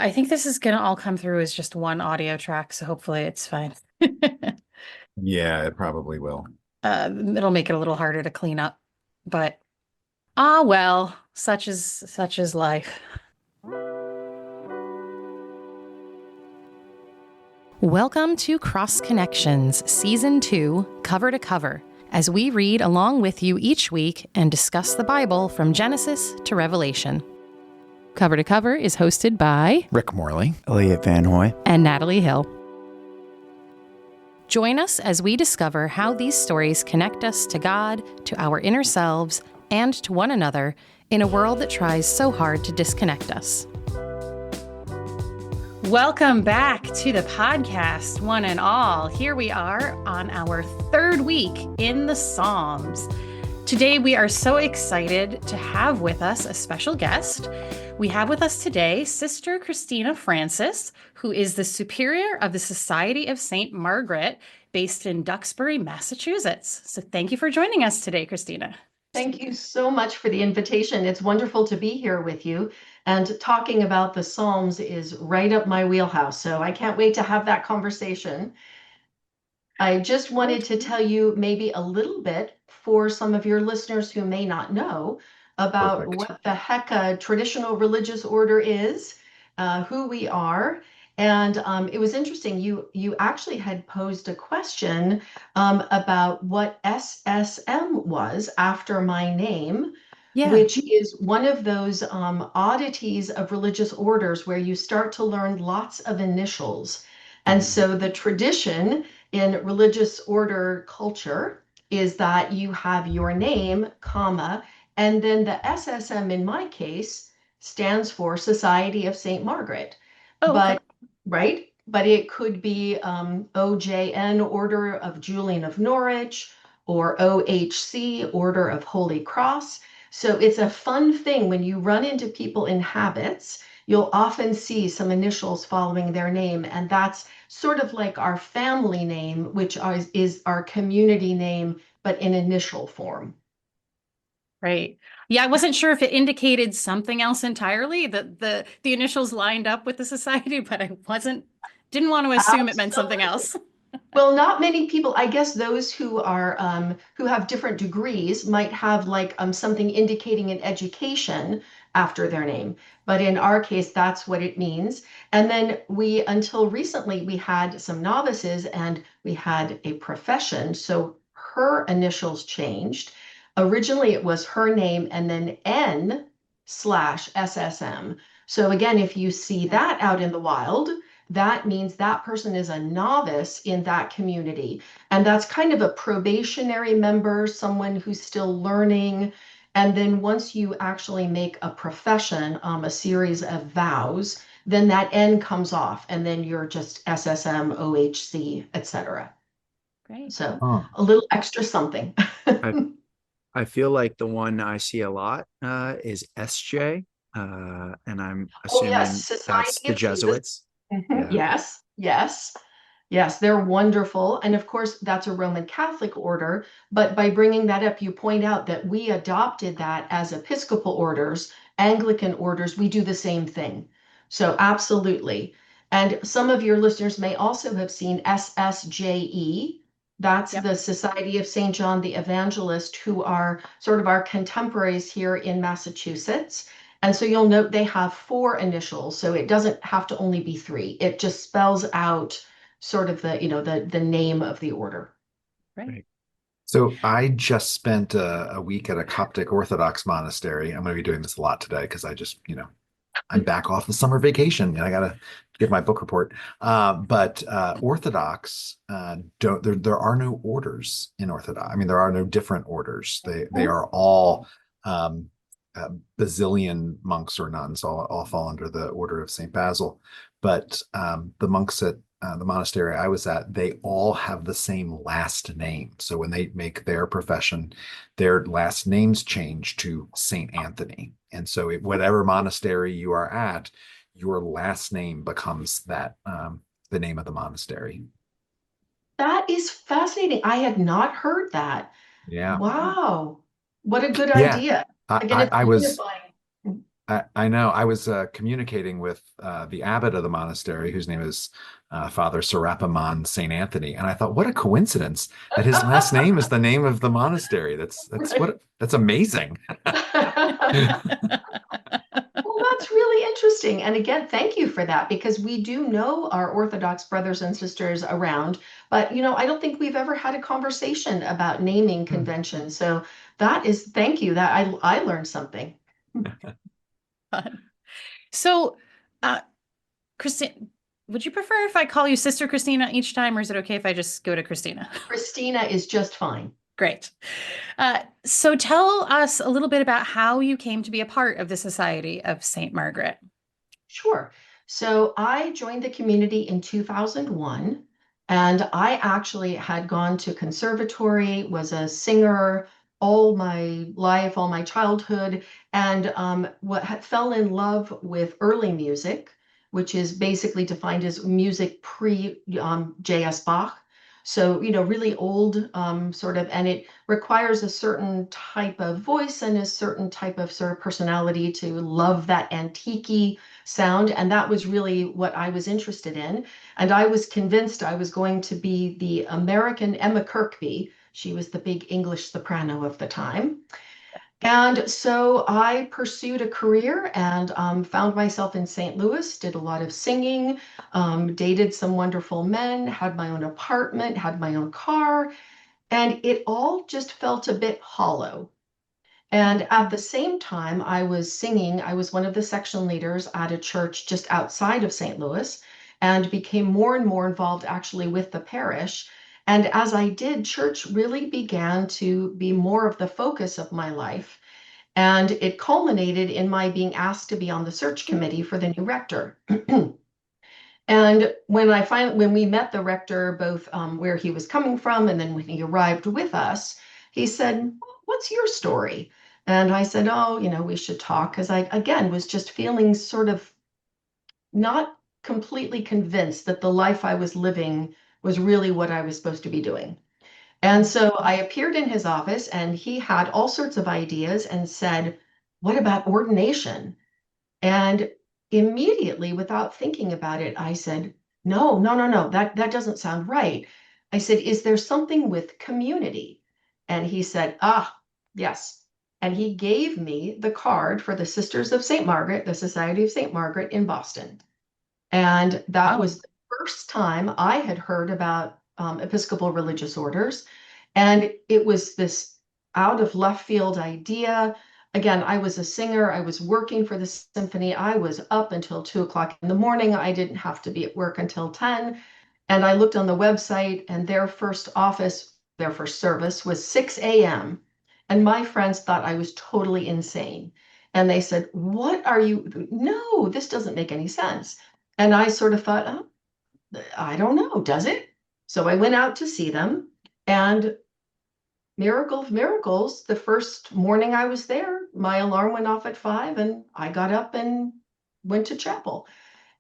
I think this is going to all come through as just one audio track, so hopefully it's fine. Yeah, it probably will. It'll make it a little harder to clean up, but well, such is life. Welcome to Cross Connections, Season 2, Cover to Cover, as we read along with you each week and discuss the Bible from Genesis to Revelation. Cover to Cover is hosted by Rick Morley. Elliot VanHoy. and Natalee Hill. Join us as we discover how these stories connect us to God, to our inner selves, and to one another in a world that tries so hard to disconnect us. Welcome back to the podcast, one and all. Here we are on our third week in the Psalms. Today, we are so excited to have with us a special guest. We have with us today Sister Kristina Frances, who is the Superior of the Society of St. Margaret, based in Duxbury, Massachusetts. So thank you for joining us today, Kristina. Thank you so much for the invitation. It's wonderful to be here with you. And talking about the Psalms is right up my wheelhouse. So I can't wait to have that conversation. I just wanted to tell you maybe a little bit for some of your listeners who may not know about Perfect. what the heck a traditional religious order is, who we are. And it was interesting. You actually had posed a question about what SSM was after my name, which is one of those oddities of religious orders where you start to learn lots of initials. And so the tradition in religious order culture is that you have your name, comma, and then the SSM in my case stands for Society of St. Margaret. Oh, okay. Right? But it could be OJN, Order of Julian of Norwich, or OHC, Order of Holy Cross. So it's a fun thing when you run into people in habits, you'll often see some initials following their name. And that's sort of like our family name, which is our community name, but in initial form. Right. Yeah, I wasn't sure if it indicated something else entirely, that the initials lined up with the society, but I didn't want to assume it meant something else. Well, not many people, I guess those who are who have different degrees might have like something indicating an education after their name. But in our case, that's what it means. And then until recently, we had some novices and we had a profession. So her initials changed. Originally, it was her name and then N/SSM. So again, if you see that out in the wild, that means that person is a novice in that community. And that's kind of a probationary member, someone who's still learning. And then once you actually make a profession, a series of vows, then that N comes off and then you're just SSM, OHC, etc. Great. So Huh. a little extra something. I feel like the one I see a lot is SJ, and I'm Oh, assuming yes, that's Society the of Jesus. Jesuits. Yeah. Yes, yes. Yes, they're wonderful. And of course, that's a Roman Catholic order. But by bringing that up, you point out that we adopted that as Episcopal orders, Anglican orders, we do the same thing. So absolutely. And some of your listeners may also have seen SSJE. That's Yep. the Society of St. John the Evangelist, who are sort of our contemporaries here in Massachusetts. And so you'll note they have 4 initials. So it doesn't have to only be 3. It just spells out sort of the name of the order. Right. So I just spent a week at a Coptic Orthodox monastery. I'm going to be doing this a lot today because I'm back off the summer vacation and I got to give my book report. But Orthodox don't there are no orders in Orthodox. I mean, there are no different orders. They are all Basilian monks or nuns, all fall under the Order of St. Basil. But the monks at the monastery I was at, they all have the same last name. So when they make their profession, their last names change to Saint Anthony. And so whatever monastery you are at, your last name becomes that the name of the monastery. That is fascinating. I had not heard that. Yeah. Wow. What a good Yeah. idea. I, Again, I, it's I was unifying. I know. I was communicating with the abbot of the monastery, whose name is Father Serapiman Saint Anthony, and I thought, what a coincidence that his last name is the name of the monastery. That's amazing. Well, that's really interesting. And again, thank you for that, because we do know our Orthodox brothers and sisters around, but I don't think we've ever had a conversation about naming convention. So thank you. That I learned something. Fun. So, Christine, would you prefer if I call you Sister Kristina each time, or is it okay if I just go to Kristina? Kristina is just fine. Great. So tell us a little bit about how you came to be a part of the Society of St. Margaret. Sure. So I joined the community in 2001, and I actually had gone to conservatory, was a singer all my life, all my childhood, and fell in love with early music, which is basically defined as music pre J.S. Bach. So, really old sort of, and it requires a certain type of voice and a certain type of sort of personality to love that antique sound. And that was really what I was interested in. And I was convinced I was going to be the American Emma Kirkby. She was the big English soprano of the time. And so I pursued a career and found myself in St. Louis, did a lot of singing, dated some wonderful men, had my own apartment, had my own car, and it all just felt a bit hollow. And at the same time, I was singing. I was one of the section leaders at a church just outside of St. Louis, and became more and more involved actually with the parish. And as I did, church really began to be more of the focus of my life. And it culminated in my being asked to be on the search committee for the new rector. And when we met the rector, both where he was coming from, and then when he arrived with us, he said, "What's your story?" And I said, "Oh, we should talk," because I, again, was just feeling sort of not completely convinced that the life I was living was really what I was supposed to be doing. And so I appeared in his office, and he had all sorts of ideas and said, "What about ordination?" And immediately, without thinking about it, I said, "No, no, no, no, that doesn't sound right." I said, "Is there something with community?" And he said, yes. And he gave me the card for the Sisters of St. Margaret, the Society of St. Margaret in Boston. And that was the first time I had heard about Episcopal religious orders. And it was this out of left field idea. Again, I was a singer. I was working for the symphony. I was up until 2 o'clock in the morning. I didn't have to be at work until 10. And I looked on the website, and their first service was 6 a.m. And my friends thought I was totally insane. And they said, "What are you? No, this doesn't make any sense." And I sort of thought, "Oh, I don't know, does it?" So I went out to see them, and miracle of miracles, the first morning I was there, my alarm went off at 5, and I got up and went to chapel.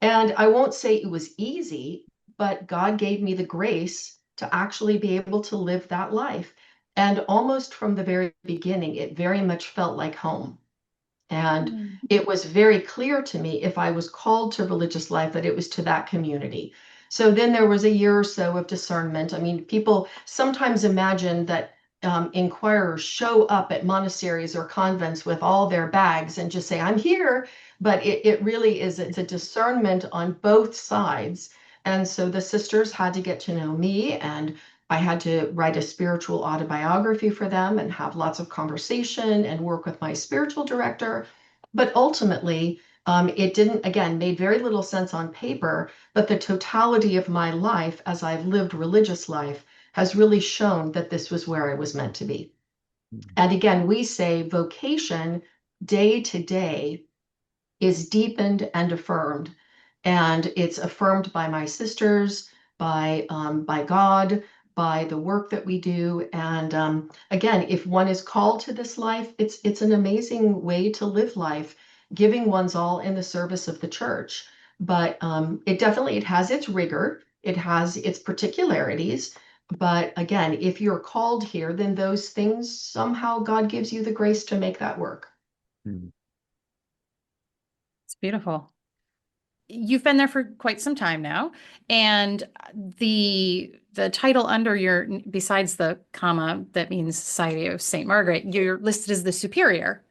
And I won't say it was easy, but God gave me the grace to actually be able to live that life. And almost from the very beginning, it very much felt like home. And it was very clear to me, if I was called to religious life, that it was to that community. So then there was a year or so of discernment. I mean, people sometimes imagine that inquirers show up at monasteries or convents with all their bags and just say, "I'm here." But it really is, it's a discernment on both sides. And so the sisters had to get to know me, and I had to write a spiritual autobiography for them and have lots of conversation and work with my spiritual director. But ultimately, it didn't, again, made very little sense on paper, but the totality of my life as I've lived religious life has really shown that this was where I was meant to be. And again, we say vocation day to day is deepened and affirmed. And it's affirmed by my sisters, by God, by the work that we do. And again, if one is called to this life, it's an amazing way to live life, giving one's all in the service of the church. But it has its rigor, it has its particularities. But again, if you're called here, then those things, somehow God gives you the grace to make that work. Mm. Beautiful. You've been there for quite some time now, and the title under your, besides the comma that means Society of St. Margaret, you're listed as the superior.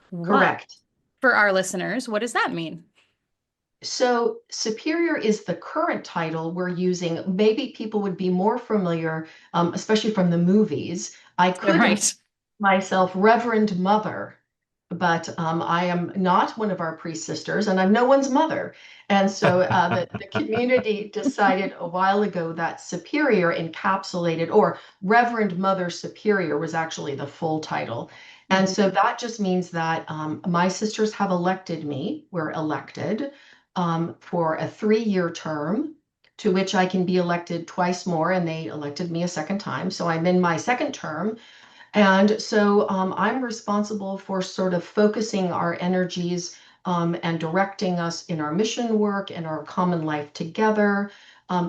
What, Correct. for our listeners, what does that mean? So superior is the current title we're using. Maybe people would be more familiar, especially from the movies. I could have Right. myself Reverend Mother, but I am not one of our priest sisters, and I'm no one's mother. And so the community decided a while ago that superior encapsulated, or Reverend Mother Superior was actually the full title. And so that just means that my sisters have elected me. We're elected for a 3-year term, to which I can be elected twice more, and they elected me a second time. So I'm in my second term. And so I'm responsible for sort of focusing our energies and directing us in our mission work and our common life together.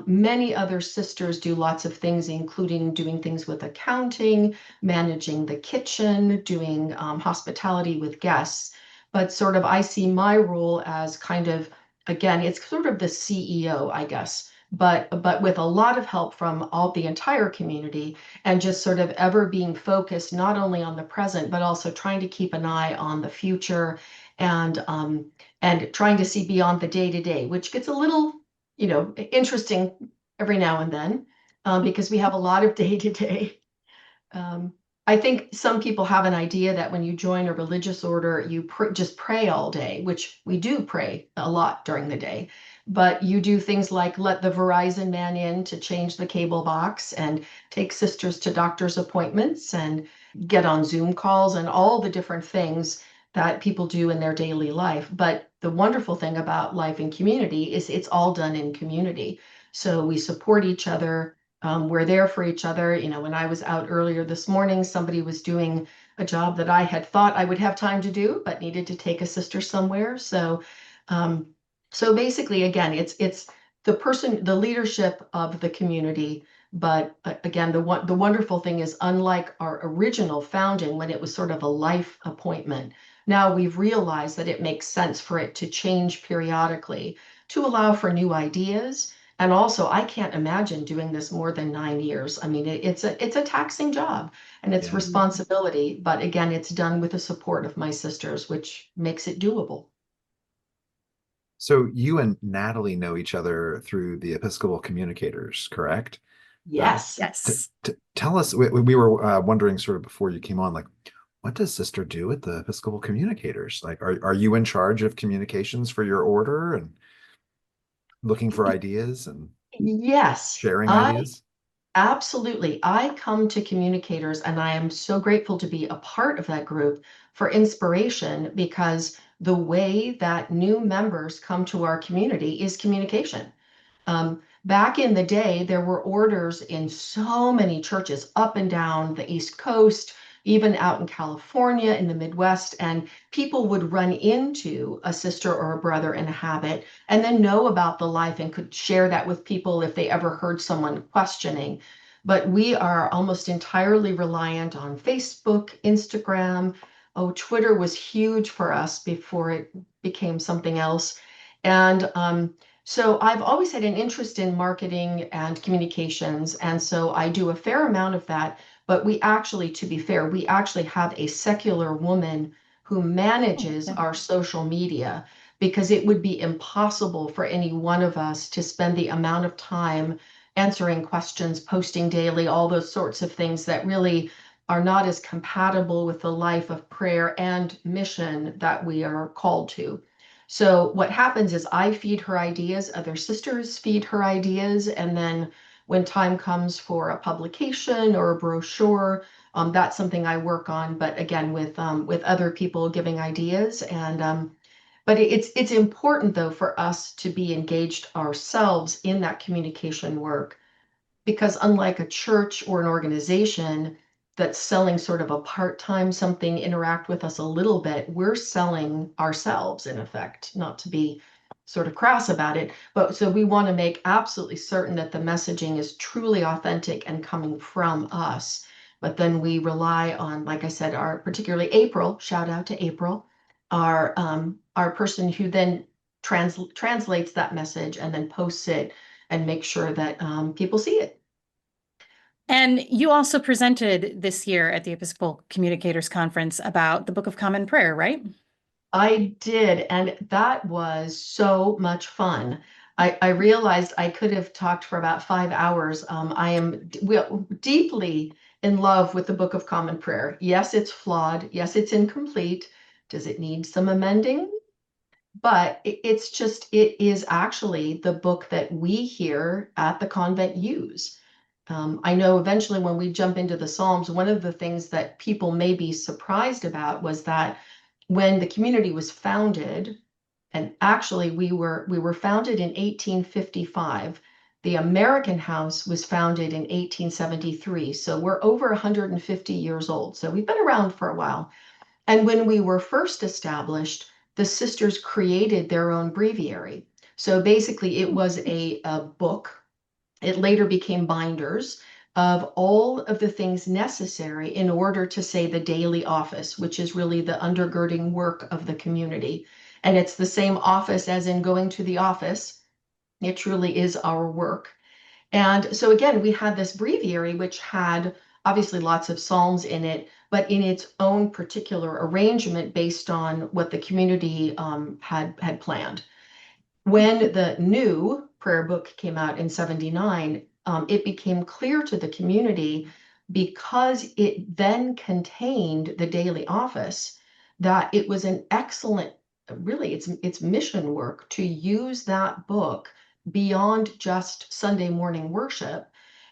Many other sisters do lots of things, including doing things with accounting, managing the kitchen, doing hospitality with guests. But sort of I see my role as kind of, again, it's sort of the CEO, I guess, but with a lot of help from all the entire community, and just sort of ever being focused not only on the present, but also trying to keep an eye on the future, and trying to see beyond the day to day, which gets a little, interesting every now and then, because we have a lot of day to day. I think some people have an idea that when you join a religious order, you just pray all day, which we do pray a lot during the day. But you do things like let the Verizon man in to change the cable box, and take sisters to doctor's appointments, and get on Zoom calls, and all the different things that people do in their daily life. But the wonderful thing about life in community is it's all done in community. So we support each other. We're there for each other. When I was out earlier this morning, somebody was doing a job that I had thought I would have time to do, but needed to take a sister somewhere. So basically, again, it's the leadership of the community. But again, the wonderful thing is, unlike our original founding, when it was sort of a life appointment, now we've realized that it makes sense for it to change periodically to allow for new ideas. And also, I can't imagine doing this more than 9 years. I mean, it's a taxing job, and it's Yeah. responsibility. But again, it's done with the support of my sisters, which makes it doable. So you and Natalee know each other through the Episcopal communicators, correct? Yes. Yes. Tell us, we were wondering sort of before you came on, like, what does Sister do at the Episcopal communicators? Like, are you in charge of communications for your order and looking for ideas and Yes, sharing I ideas? absolutely. I come to communicators, and I am so grateful to be a part of that group for inspiration, because the way that new members come to our community is communication. Back in the day, there were orders in so many churches up and down the East Coast, even out in California, in the Midwest, and people would run into a sister or a brother in a habit, and then know about the life and could share that with people if they ever heard someone questioning. But we are almost entirely reliant on Facebook, Instagram. Oh, Twitter was huge for us before it became something else. And so I've always had an interest in marketing and communications, and so I do a fair amount of that. But we actually, to be fair, we actually have a secular woman who manages Okay. our social media, because it would be impossible for any one of us to spend the amount of time answering questions, posting daily, all those sorts of things that really are not as compatible with the life of prayer and mission that we are called to. So what happens is I feed her ideas, other sisters feed her ideas, and then when time comes for a publication or a brochure, that's something I work on. But again, with other people giving ideas, but it's important though for us to be engaged ourselves in that communication work, because unlike a church or an organization that's selling sort of a part-time something, interact with us a little bit, we're selling ourselves in effect, not to be sort of crass about it. But so we want to make absolutely certain that the messaging is truly authentic and coming from us. But then we rely on, like I said, our particularly April, shout out to April, our person who then translates that message and then posts it and makes sure that people see it. And you also presented this year at the Episcopal Communicators Conference about the Book of Common Prayer, right? I did, and that was so much fun. I realized I could have talked for about 5 hours. I am deeply in love with the Book of Common Prayer. Yes, it's flawed. Yes, it's incomplete. Does it need some amending? But it is actually the book that we here at the convent use. I know eventually when we jump into the Psalms, one of the things that people may be surprised about was that when the community was founded, and actually we were founded in 1855. The American House was founded in 1873. So we're over 150 years old. So we've been around for a while. And when we were first established, the sisters created their own breviary. So basically it was a book. It later became binders of all of the things necessary in order to say the daily office, which is really the undergirding work of the community. And it's the same office as in going to the office. It truly is our work. And so again, we had this breviary, which had obviously lots of psalms in it, but in its own particular arrangement based on what the community had planned. When the new prayer book came out in 79, it became clear to the community, because it then contained the daily office, that it was an excellent, really it's mission work to use that book beyond just Sunday morning worship.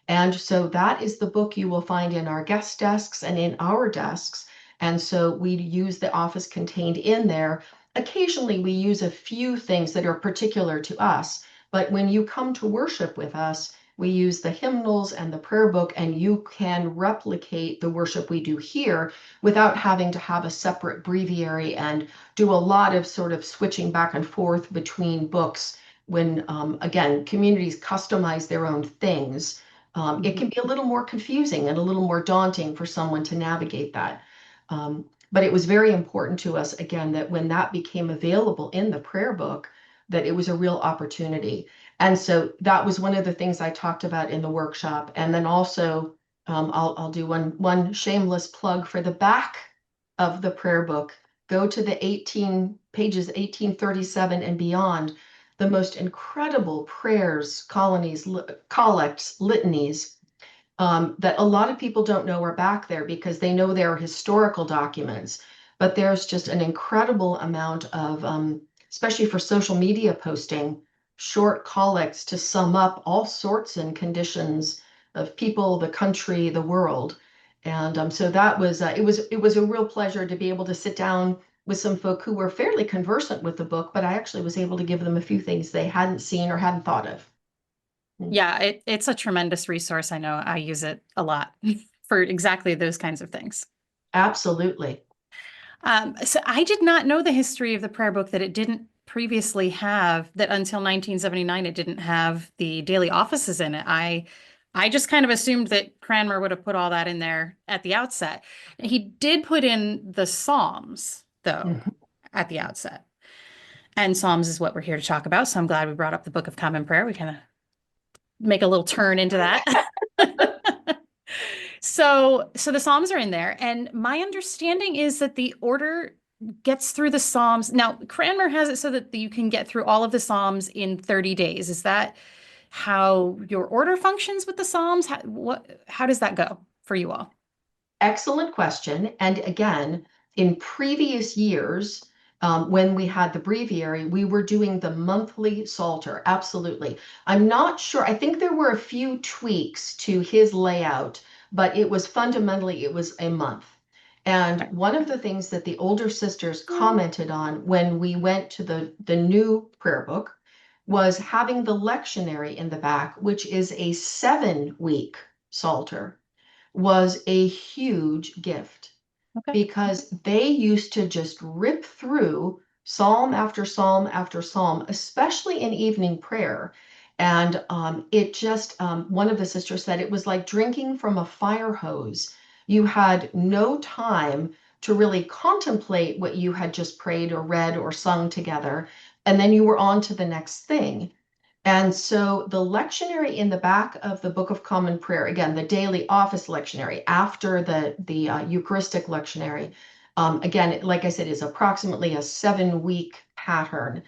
And so that is the book you will find in our guest desks and in our desks. And so we use the office contained in there. Occasionally we use a few things that are particular to us, but when you come to worship with us, we use the hymnals and the prayer book, and you can replicate the worship we do here without having to have a separate breviary and do a lot of sort of switching back and forth between books. When, again, communities customize their own things, it can be a little more confusing and a little more daunting for someone to navigate that. But it was very important to us, again, that when that became available in the prayer book, that it was a real opportunity. And so that was one of the things I talked about in the workshop. And then also, I'll do one shameless plug for the back of the prayer book. Go to the pages 1837 and beyond. The most incredible prayers, colonies, collects, litanies, that a lot of people don't know are back there because they know they're historical documents. But there's just an incredible amount of, especially for social media posting, short collects to sum up all sorts and conditions of people, the country, the world. And so that was, it was a real pleasure to be able to sit down with some folk who were fairly conversant with the book, but I actually was able to give them a few things they hadn't seen or hadn't thought of. Yeah, it's a tremendous resource. I know I use it a lot for exactly those kinds of things. Absolutely. So I did not know the history of the prayer book, that it didn't previously have, that until 1979, it didn't have the daily offices in it. I just kind of assumed that Cranmer would have put all that in there at the outset. He did put in the Psalms, though, at the outset. And Psalms is what we're here to talk about. So I'm glad we brought up the Book of Common Prayer. We kind of make a little turn into that. So the Psalms are in there. And my understanding is that the order gets through the Psalms. Now, Cranmer has it so that you can get through all of the Psalms in 30 days. Is that how your order functions with the Psalms? How does that go for you all? Excellent question. And again, in previous years, when we had the breviary, we were doing the monthly Psalter. Absolutely. I'm not sure. I think there were a few tweaks to his layout, but it was fundamentally, it was a month. And one of the things that the older sisters commented on when we went to the new prayer book was having the lectionary in the back, which is a 7-week Psalter, was a huge gift. Okay. Because they used to just rip through psalm after psalm after psalm, especially in evening prayer. And it just, one of the sisters said, it was like drinking from a fire hose. You had no time to really contemplate what you had just prayed or read or sung together. and then you were on to the next thing. And so the lectionary in the back of the Book of Common Prayer, again, the daily office lectionary after the Eucharistic lectionary, again, like I said, is approximately a 7-week pattern.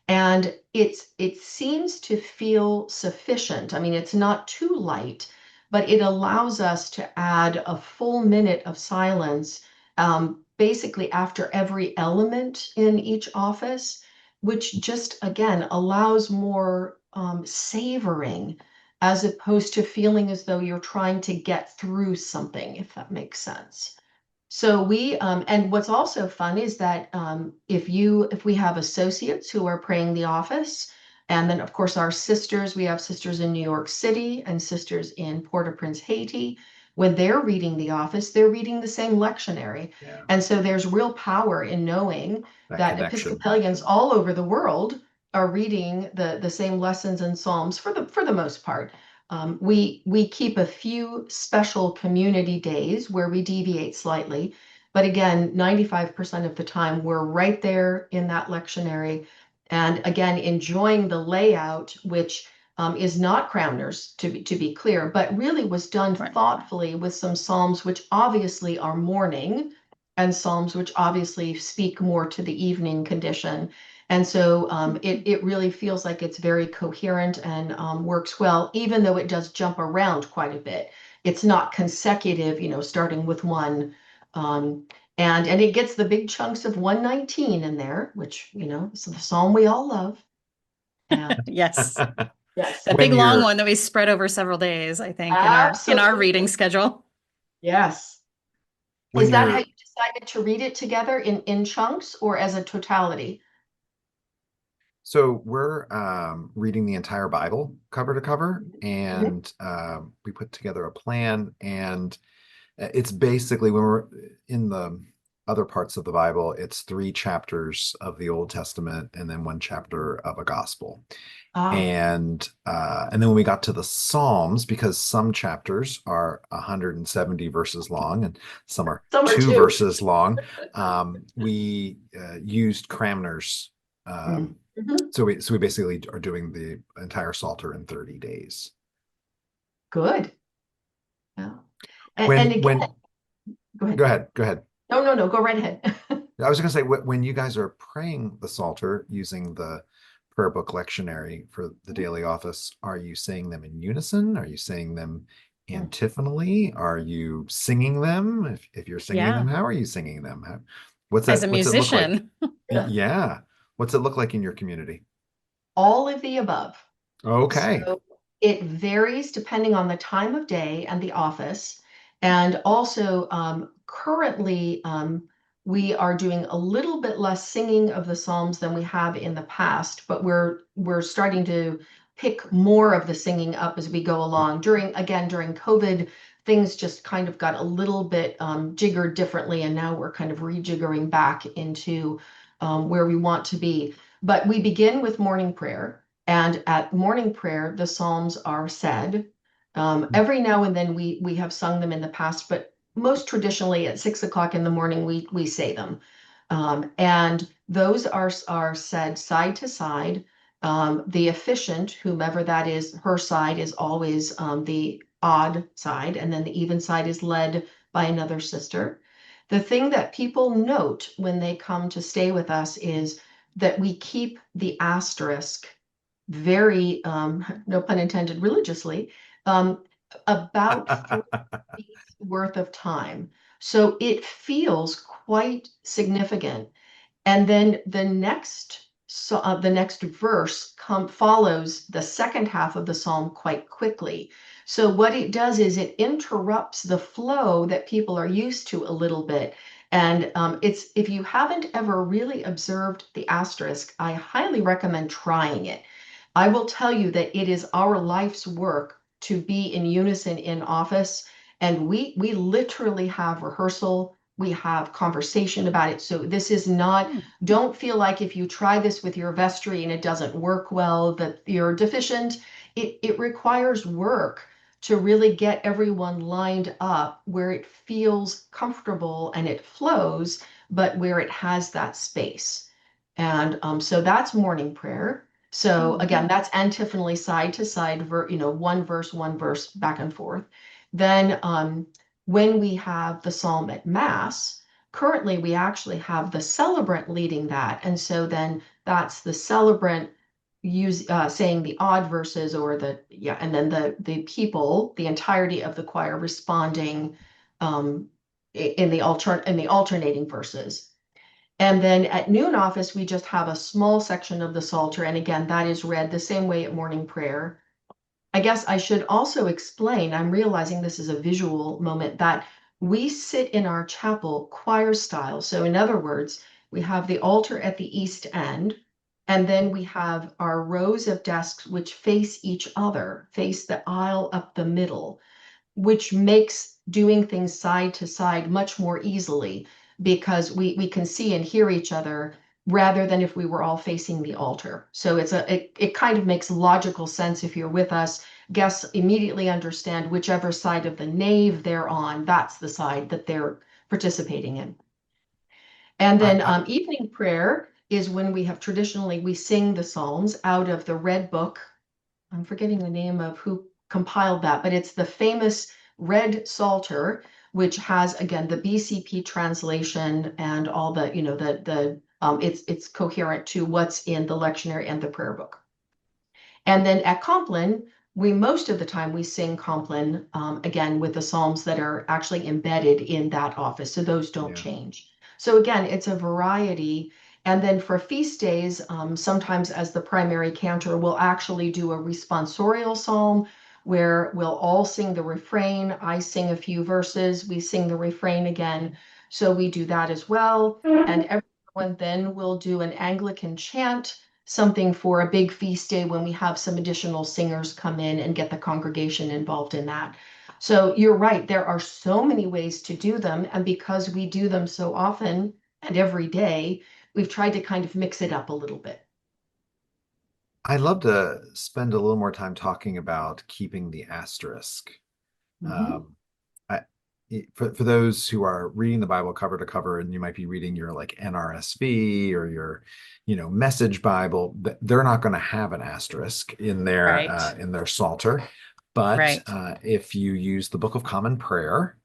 And it seems to feel sufficient. I mean, it's not too light, but it allows us to add a full minute of silence, basically after every element in each office, which just, again, allows more savoring, as opposed to feeling as though you're trying to get through something, if that makes sense. So we, and what's also fun is that if we have associates who are praying the office, and then of course our sisters, we have sisters in New York City and sisters in Port-au-Prince, Haiti. When they're reading the office, they're reading the same lectionary. Yeah. And so there's real power in knowing that connection. Episcopalians all over the world are reading the same lessons and psalms for the most part. We keep a few special community days where we deviate slightly, but again, 95% of the time we're right there in that lectionary, and again enjoying the layout, which is not Cranmer's, to be clear, but really was done Right. thoughtfully with some psalms which obviously are morning, and psalms which obviously speak more to the evening condition. And so it really feels like it's very coherent and works well, even though it does jump around quite a bit. It's not consecutive, starting with one. And it gets the big chunks of 119 in there, which, is the psalm we all love. And Yes. yes, That big long one that we spread over several days, I think, in our reading schedule. Yes. When Is that you're- how you decided to read it together in chunks or as a totality? So we're reading the entire Bible cover to cover, and we put together a plan. And it's basically, when we're in the other parts of the Bible, it's 3 chapters of the Old Testament and then 1 chapter of a gospel. And then when we got to the Psalms, because some chapters are 170 verses long and some are 2 verses long, we used Cranmer's. So we basically are doing the entire Psalter in 30 days. Good. Yeah. And again, go ahead. No, go right ahead. I was going to say, when you guys are praying the Psalter using the prayer book lectionary for the daily office, are you saying them in unison? Are you saying them antiphonally? Are you singing them? If you're singing them, how are you singing them? What's As a musician. It look like? Yeah. What's it look like in your community? All of the above. Okay. So it varies depending on the time of day and the office. And also currently we are doing a little bit less singing of the Psalms than we have in the past, but we're starting to pick more of the singing up as we go along. During COVID, things just kind of got a little bit jiggered differently, and now we're kind of rejiggering back into where we want to be. But we begin with morning prayer, and at morning prayer, the Psalms are said. Every now and then we have sung them in the past, but most traditionally at 6 o'clock in the morning, we say them. And those are said side to side. The officiant, whomever that is, her side is always the odd side, and then the even side is led by another sister. The thing that people note when they come to stay with us is that we keep the asterisk very, no pun intended, religiously, about 4 weeks worth of time. So it feels quite significant. And then the next verse follows the second half of the psalm quite quickly. So what it does is it interrupts the flow that people are used to a little bit. And if you haven't ever really observed the asterisk, I highly recommend trying it. I will tell you that it is our life's work to be in unison in office, and we literally have rehearsal, we have conversation about it. So this is not, don't feel like if you try this with your vestry and it doesn't work well, that you're deficient. It requires work to really get everyone lined up where it feels comfortable and it flows, but where it has that space. And so that's morning prayer. So again, that's antiphonally side to side, one verse, back and forth. Then when we have the psalm at Mass, currently we actually have the celebrant leading that. And so then that's the celebrant saying the odd verses and then the people, the entirety of the choir responding in the alternating verses. And then at noon office, we just have a small section of the Psalter. And again, that is read the same way at morning prayer. I guess I should also explain, I'm realizing this is a visual moment, that we sit in our chapel choir style. So in other words, we have the altar at the east end, and then we have our rows of desks which face each other, face the aisle up the middle, which makes doing things side to side much more easily because we can see and hear each other rather than if we were all facing the altar. So it kind of makes logical sense if you're with us. Guests immediately understand whichever side of the nave they're on, that's the side that they're participating in. And then evening prayer is when we sing the Psalms out of the Red Book. I'm forgetting the name of who compiled that, but it's the famous Red Psalter, which has, again, the BCP translation and all it's coherent to what's in the lectionary and the prayer book. And then at Compline, most of the time we sing Compline, again, with the Psalms that are actually embedded in that office. So those don't change. So again, it's a variety. And then for feast days, sometimes as the primary cantor, we'll actually do a responsorial psalm where we'll all sing the refrain. I sing a few verses, we sing the refrain again. So we do that as well. And everyone then will do an Anglican chant, something for a big feast day when we have some additional singers come in and get the congregation involved in that. So you're right, there are so many ways to do them. And because we do them so often and every day, we've tried to kind of mix it up a little bit. I'd love to spend a little more time talking about keeping the asterisk. For those who are reading the Bible cover to cover, and you might be reading your like NRSV or your, Message Bible, they're not going to have an asterisk in their Psalter. But if you use the Book of Common Prayer,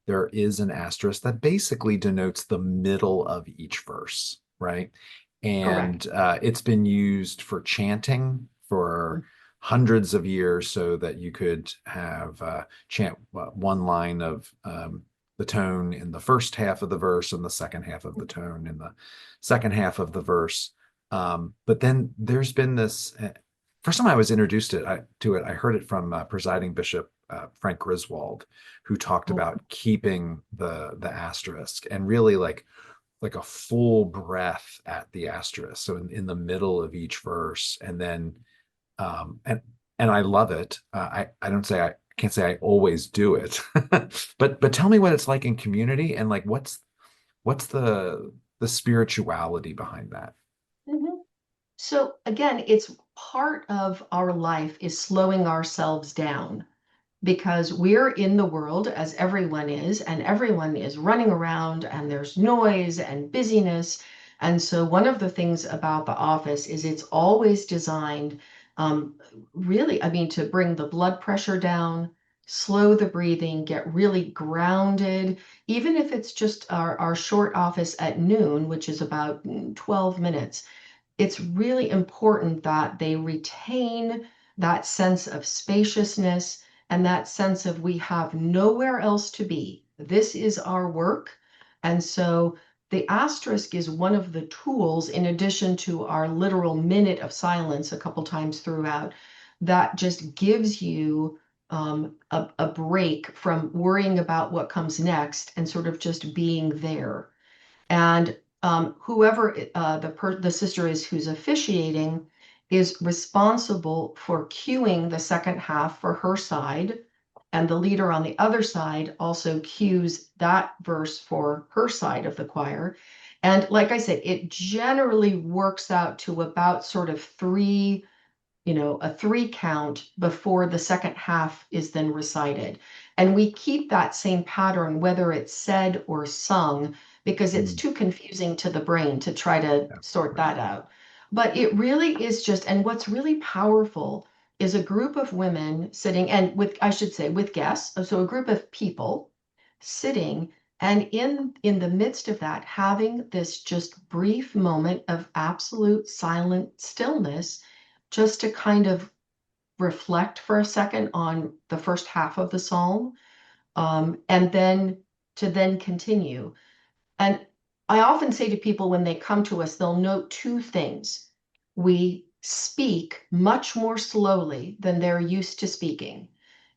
there is an asterisk that basically denotes the middle of each verse, right? And it's been used for chanting for hundreds of years so that you could have chant one line of the tone in the first half of the verse and the second half of the tone in the second half of the verse. But then there's been this, first time I was introduced to it, I heard it from presiding Bishop Frank Griswold, who talked about keeping the asterisk and really like a full breath at the asterisk. So in the middle of each verse, and then and I love it. I can't say I always do it, but tell me what it's like in community and like what's the spirituality behind that. So again, it's part of our life is slowing ourselves down, because we're in the world as everyone is, and everyone is running around and there's noise and busyness. And so one of the things about the office is it's always designed to bring the blood pressure down, slow the breathing, get really grounded. Even if it's just our short office at noon, which is about 12 minutes, it's really important that they retain that sense of spaciousness and that sense of we have nowhere else to be. This is our work. And so the asterisk is one of the tools, in addition to our literal minute of silence a couple times throughout, that just gives you a break from worrying about what comes next and sort of just being there. And whoever the sister is who's officiating is responsible for cueing the second half for her side, and the leader on the other side also cues that verse for her side of the choir. And like I said, it generally works out to about sort of a 3 count before the second half is then recited. And we keep that same pattern, whether it's said or sung, because it's too confusing to the brain to try to sort that out. But it really is just, and what's really powerful is a group of women sitting, and with, I should say, with guests, so a group of people sitting, and in the midst of that, having this just brief moment of absolute silent stillness, just to kind of reflect for a second on the first half of the psalm, and then to then continue. And I often say to people when they come to us, they'll note two things. We speak much more slowly than they're used to speaking.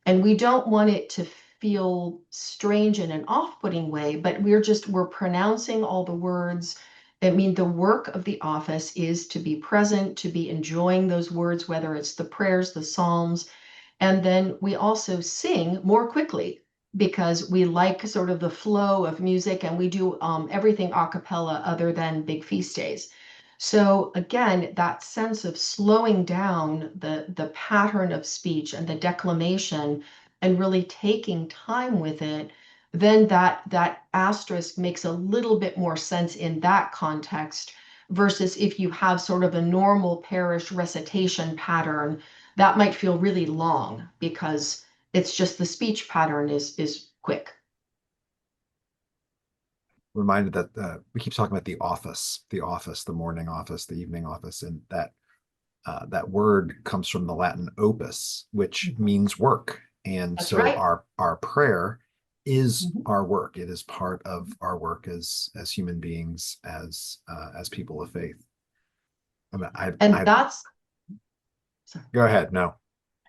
And we don't want it to feel strange in an off-putting way, but we're pronouncing all the words. I mean, the work of the office is to be present, to be enjoying those words, whether it's the prayers, the psalms. And then we also sing more quickly, because we like sort of the flow of music, and we do everything a cappella other than big feast days. So again, that sense of slowing down the pattern of speech and the declamation and really taking time with it, then that asterisk makes a little bit more sense in that context, versus if you have sort of a normal parish recitation pattern, that might feel really long because it's just the speech pattern is quick. Reminded that we keep talking about the office, the morning office, the evening office, and that word comes from the Latin opus, which means work. And That's so right. our prayer is our work. It is part of our work as human beings, as people of faith. I mean, that's sorry. Go ahead.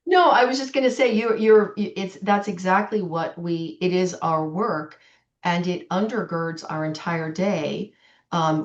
No, I was just going to say that's exactly what it is our work, and it undergirds our entire day.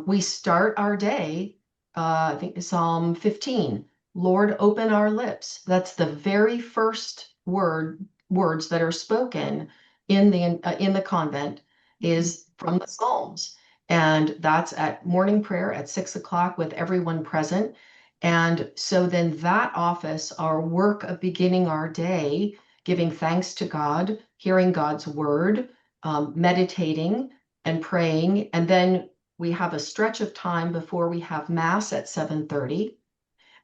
We start our day, I think Psalm 15, Lord, open our lips. That's the very first words that are spoken in the convent, is from the Psalms. And that's at morning prayer at 6 o'clock with everyone present. And so then that office, our work of beginning our day, giving thanks to God, hearing God's word, meditating and praying. And then we have a stretch of time before we have Mass at 7:30.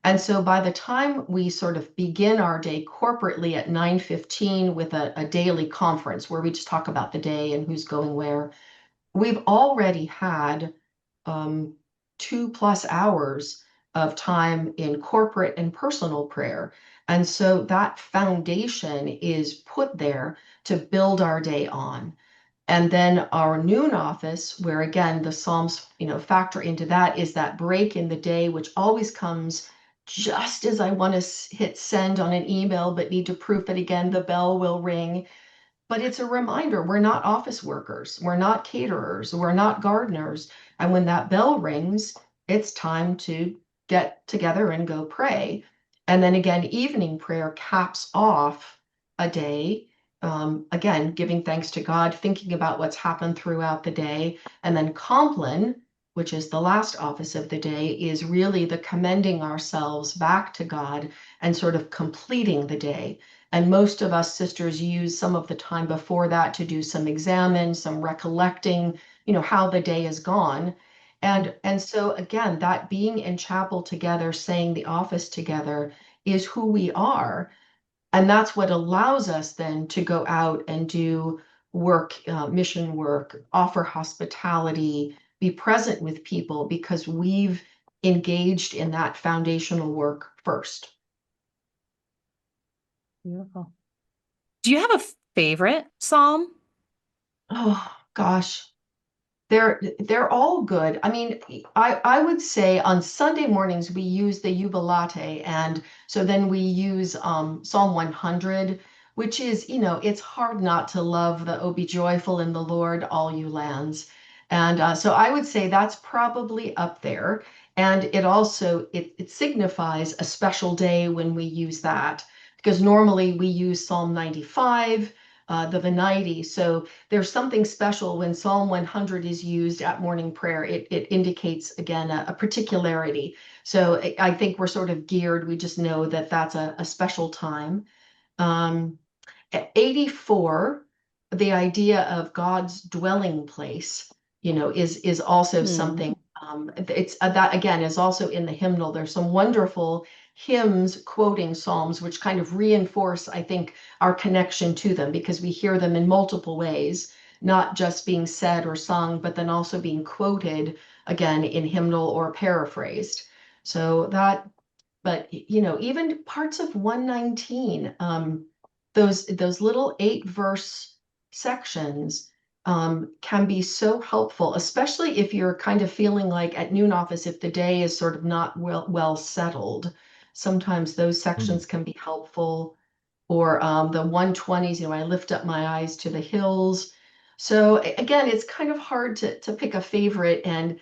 And so by the time we sort of begin our day corporately at 9:15 with a daily conference where we just talk about the day and who's going where, we've already had 2+ hours of time in corporate and personal prayer. And so that foundation is put there to build our day on. And then our noon office, where again, the Psalms, factor into that, is that break in the day, which always comes just as I want to hit send on an email, but need to proof it again, the bell will ring. But it's a reminder, we're not office workers, we're not caterers, we're not gardeners. And when that bell rings, it's time to get together and go pray. And then again, evening prayer caps off a day. Again, giving thanks to God, thinking about what's happened throughout the day. And then Compline, which is the last office of the day, is really the commending ourselves back to God and sort of completing the day. And most of us sisters use some of the time before that to do some examine, some recollecting, how the day has gone. And so again, that being in chapel together, saying the office together, is who we are. And that's what allows us then to go out and do work, mission work, offer hospitality, be present with people, because we've engaged in that foundational work first. Beautiful. Do you have a favorite psalm? Oh gosh, they're all good. I mean, I would say on Sunday mornings we use the Jubilate, and so then we use Psalm 100, which is, it's hard not to love the "O be joyful in the Lord, all you lands." And so I would say that's probably up there. And it also it signifies a special day when we use that, because normally we use Psalm 95, the Venite. So there's something special when Psalm 100 is used at morning prayer. It indicates, again, a particularity. So I think we're sort of geared. We just know that that's a special time. At 84, the idea of God's dwelling place. is also Hmm. something. It's that again is also in the hymnal. There's some wonderful hymns quoting psalms, which kind of reinforce, I think, our connection to them because we hear them in multiple ways, not just being said or sung, but then also being quoted again in hymnal or paraphrased. So that, but even parts of 119, those little 8-verse sections can be so helpful, especially if you're kind of feeling like at noon office, if the day is sort of not well settled. Sometimes those sections can be helpful. Or the 120s, I lift up my eyes to the hills. So again, it's kind of hard to pick a favorite, and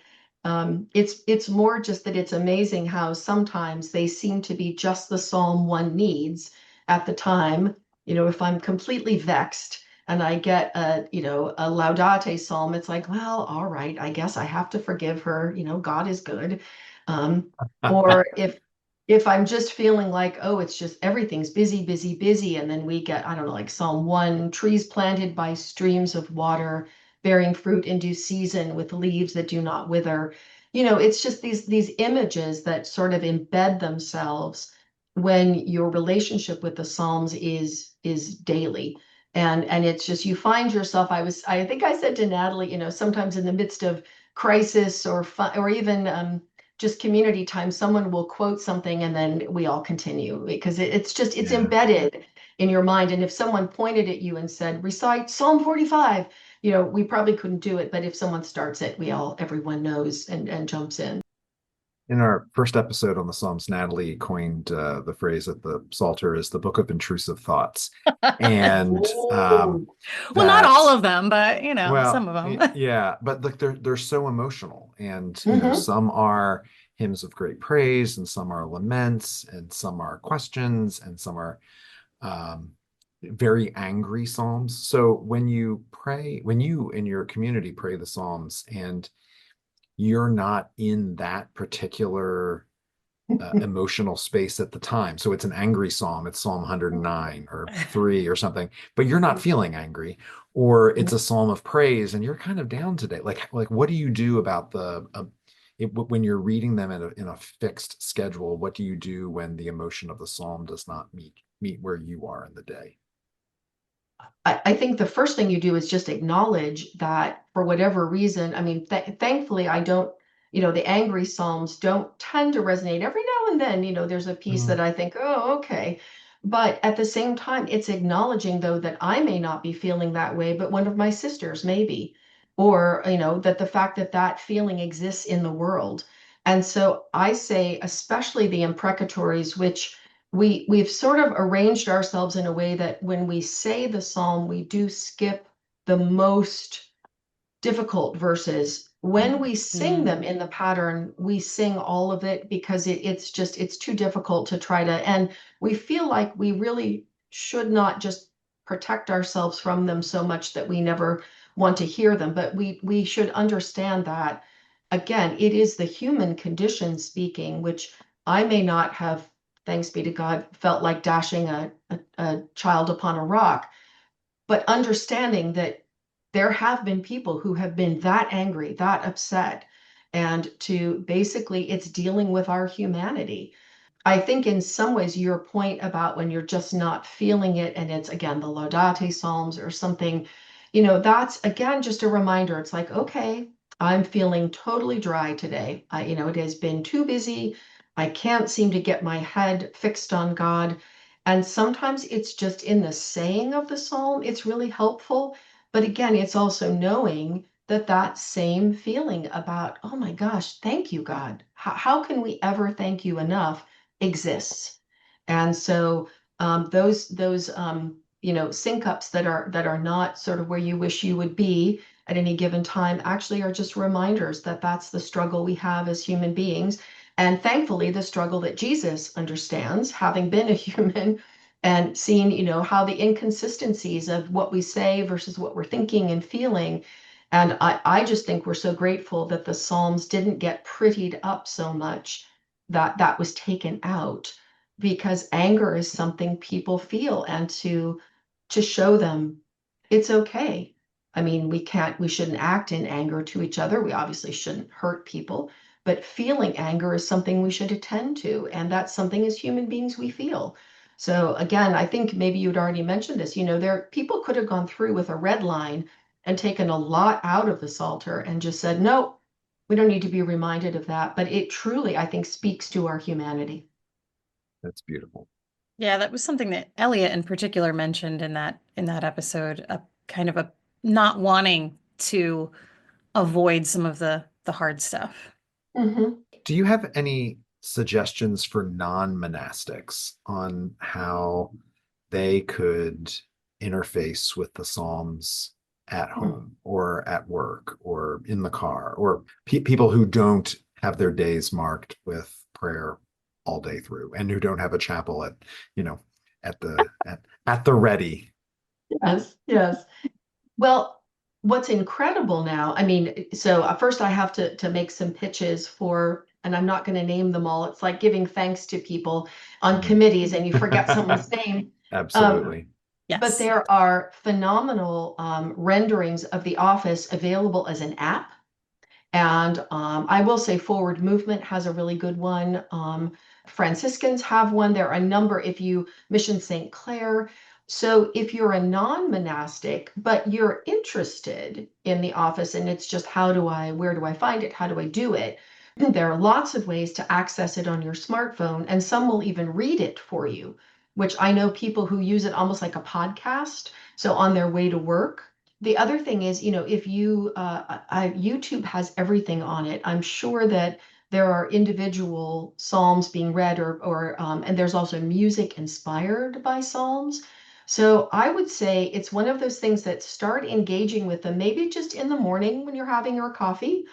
it's more just that it's amazing how sometimes they seem to be just the psalm one needs at the time. If I'm completely vexed and I get a laudate psalm, it's like, well, all right, I guess I have to forgive her. God is good. Um, or if I'm just feeling like, oh, it's just everything's busy, busy, busy, and then we get, I don't know, like Psalm 1, trees planted by streams of water, bearing fruit in due season with leaves that do not wither. It's just these images that sort of embed themselves when your relationship with the Psalms is daily. And it's just you find yourself, I think I said to Natalie, sometimes in the midst of crisis or fun, or even just community time, someone will quote something and then we all continue because it's Yeah. embedded in your mind. And if someone pointed at you and said, recite Psalm 45, we probably couldn't do it. But if someone starts it, everyone knows and jumps in. In our first episode on the Psalms, Natalie coined the phrase that the Psalter is the book of intrusive thoughts. And Ooh. Well, not all that, of them, but some well, of them. yeah, but like they're so emotional. And Mhm. some are hymns of great praise, and some are laments, and some are questions, and some are um, very angry psalms. So when you pray, when you in your community pray the Psalms and you're not in that particular emotional space at the time. So it's an angry psalm, it's Psalm 109 or 3 or something, but you're not feeling angry. Or it's a psalm of praise and you're kind of down today. Like what do you do about when you're reading them in a fixed schedule? What do you do when the emotion of the psalm does not meet where you are in the day? I think the first thing you do is just acknowledge that for whatever reason, I mean, thankfully, I don't, the angry Psalms don't tend to resonate. Every now and then, there's a piece Mhm. that I think, oh, okay. But at the same time, it's acknowledging, though, that I may not be feeling that way, but one of my sisters maybe, or, that the fact that that feeling exists in the world. And so I say, especially the imprecatories, which we've sort of arranged ourselves in a way that when we say the psalm, we do skip the most difficult verses. When we sing them in the pattern, we sing all of it because it's too difficult to try to, and we feel like we really should not just protect ourselves from them so much that we never want to hear them, but we should understand that again, it is the human condition speaking, which I may not have, thanks be to God, felt like dashing a child upon a rock, but understanding that there have been people who have been that angry, that upset, and to basically it's dealing with our humanity. I think in some ways your point about when you're just not feeling it and it's again the Laudate Psalms or something, that's again just a reminder. It's like, okay, I'm feeling totally dry today. It has been too busy. I can't seem to get my head fixed on God. And sometimes it's just in the saying of the psalm, it's really helpful. But again, it's also knowing that that same feeling about, oh my gosh, thank you, God. How can we ever thank you enough? Exists. And so those sync-ups that are not sort of where you wish you would be at any given time actually are just reminders that that's the struggle we have as human beings. And thankfully, the struggle that Jesus understands, having been a human and seen, how the inconsistencies of what we say versus what we're thinking and feeling. And I just think we're so grateful that the Psalms didn't get prettied up so much that was taken out because anger is something people feel and to show them it's okay. I mean, we shouldn't act in anger to each other. We obviously shouldn't hurt people, but feeling anger is something we should attend to. And that's something as human beings we feel. So again, I think maybe you'd already mentioned this, people could have gone through with a red line and taken a lot out of the Psalter and just said, no, we don't need to be reminded of that. But it truly, I think, speaks to our humanity. That's beautiful. Yeah, that was something that Elliot in particular mentioned in that episode, a kind of a not wanting to avoid some of the hard stuff. Mm-hmm. Do you have any suggestions for non-monastics on how they could interface with the Psalms at home or at work or in the car, or people who don't have their days marked with prayer all day through and who don't have a chapel at the ready? Yes. Well, what's incredible now, I mean, so first I have to make some pitches for, and I'm not going to name them all. It's like giving thanks to people on committees and you forget someone's name. Absolutely. Yes. But there are phenomenal renderings of The Office available as an app. And I will say Forward Movement has a really good one. Franciscans have one. There are a number, Mission St. Clair. So if you're a non-monastic, but you're interested in The Office and it's just where do I find it? How do I do it? There are lots of ways to access it on your smartphone, and some will even read it for you, which I know people who use it almost like a podcast. So on their way to work. The other thing is, if YouTube has everything on it. I'm sure that there are individual psalms being read, and there's also music inspired by psalms. So I would say it's one of those things that start engaging with them, maybe just in the morning when you're having your coffee.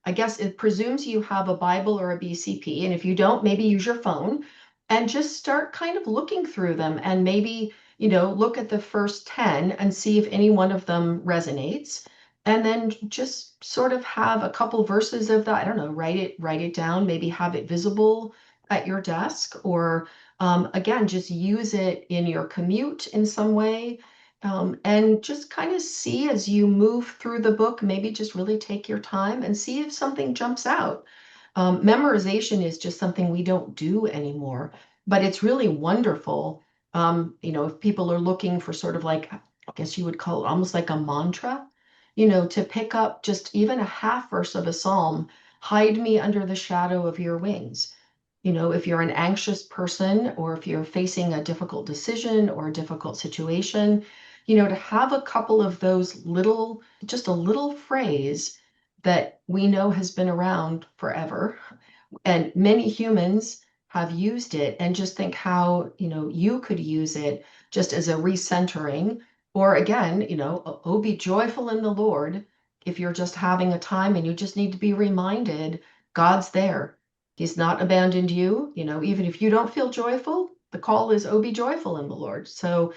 I guess it presumes you have a Bible or a BCP, and if you don't, maybe use your phone and just start kind of looking through them, and maybe look at the first 10 and see if any one of them resonates. And then just sort of have a couple verses of that, I don't know, write it down, maybe have it visible at your desk, or again, just use it in your commute in some way. And just kind of see as you move through the book, maybe just really take your time and see if something jumps out. Memorization is just something we don't do anymore, but it's really wonderful. If people are looking for sort of like, I guess you would call it almost like a mantra, to pick up just even a half verse of a psalm, hide me under the shadow of your wings. If you're an anxious person or if you're facing a difficult decision or a difficult situation, to have a couple of those just a little phrase that we know has been around forever. And many humans have used it, and just think how, you could use it just as a recentering, or again, oh, be joyful in the Lord. If you're just having a time and you just need to be reminded, God's there. He's not abandoned you. Even if you don't feel joyful, the call is, oh, be joyful in the Lord. So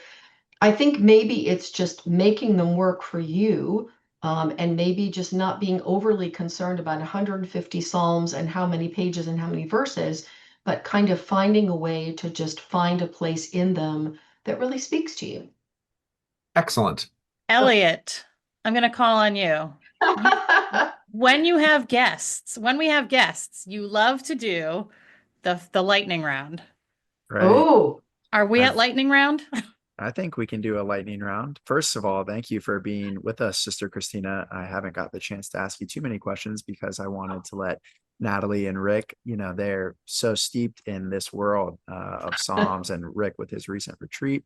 I think maybe it's just making them work for you, and maybe just not being overly concerned about 150 Psalms and how many pages and how many verses, but kind of finding a way to just find a place in them that really speaks to you. Excellent. Elliot, I'm going to call on you. When we have guests, you love to do the lightning round. Right. Oh, are we at lightning round? I think we can do a lightning round. First of all, thank you for being with us, Sister Kristina. I haven't got the chance to ask you too many questions because I wanted to let Natalee and Rick, they're so steeped in this world of Psalms, and Rick with his recent retreat.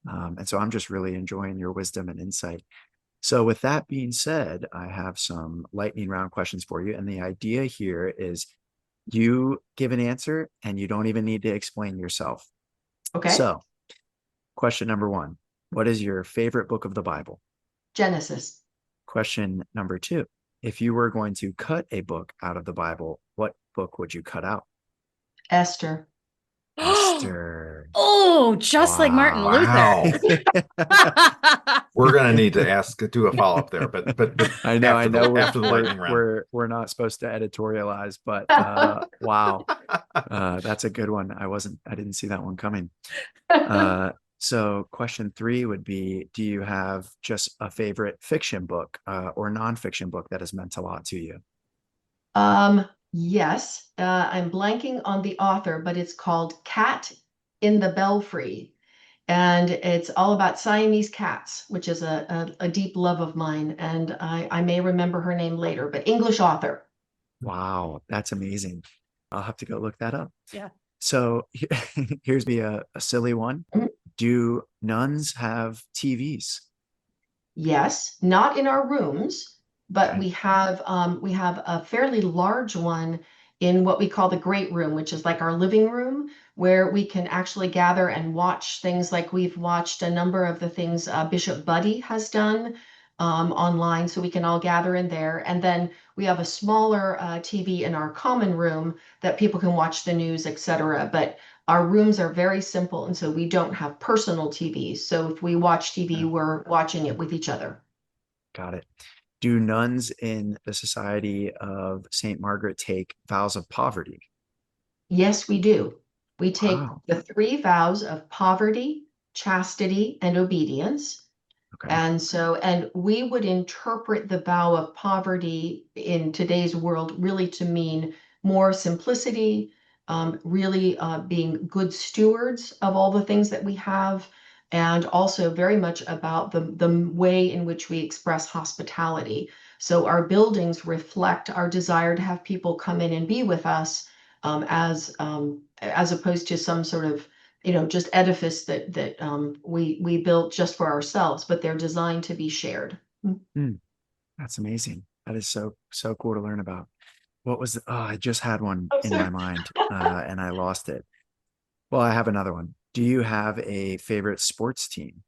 And so I'm just really enjoying your wisdom and insight. So with that being said, I have some lightning round questions for you. And the idea here is you give an answer and you don't even need to explain yourself. okay. So question number 1, what is your favorite book of the Bible? Genesis. Question number 2, if you were going to cut a book out of the Bible, what book would you cut out? Esther. Esther. Oh, just like Martin Luther. We're going to need to do a follow-up there, but I know after the lightning round. We're not supposed to editorialize, but wow. That's a good one. I didn't see that one coming. So question 3 would be, do you have just a favorite fiction book or nonfiction book that has meant a lot to you? Yes, I'm blanking on the author, but it's called Cat in the Belfry. And it's all about Siamese cats, which is a deep love of mine. And I may remember her name later, but English author. Wow, that's amazing. I'll have to go look that up. Yeah. So here's me a silly one. Mhm. Do nuns have TVs? Yes, not in our rooms, but Okay. we have a fairly large one in what we call the great room, which is like our living room, where we can actually gather and watch things like we've watched a number of the things Bishop Buddy has done online, so we can all gather in there. And then we have a smaller TV in our common room that people can watch the news, etc. But our rooms are very simple, and so we don't have personal TVs. So if we watch TV, Yeah. we're watching it with each other. Got it. Do nuns in the Society of St. Margaret take vows of poverty? Yes, we do. We take Wow. the three vows of poverty, chastity, and obedience. Okay. And we would interpret the vow of poverty in today's world really to mean more simplicity, really being good stewards of all the things that we have, and also very much about the way in which we express hospitality. So our buildings reflect our desire to have people come in and be with us, as opposed to some sort of just edifice that we built just for ourselves, but they're designed to be shared. That's amazing. That is so cool to learn about. What was I just had one Oh, in my sorry. mind and I lost it. Well, I have another one. Do you have a favorite sports team?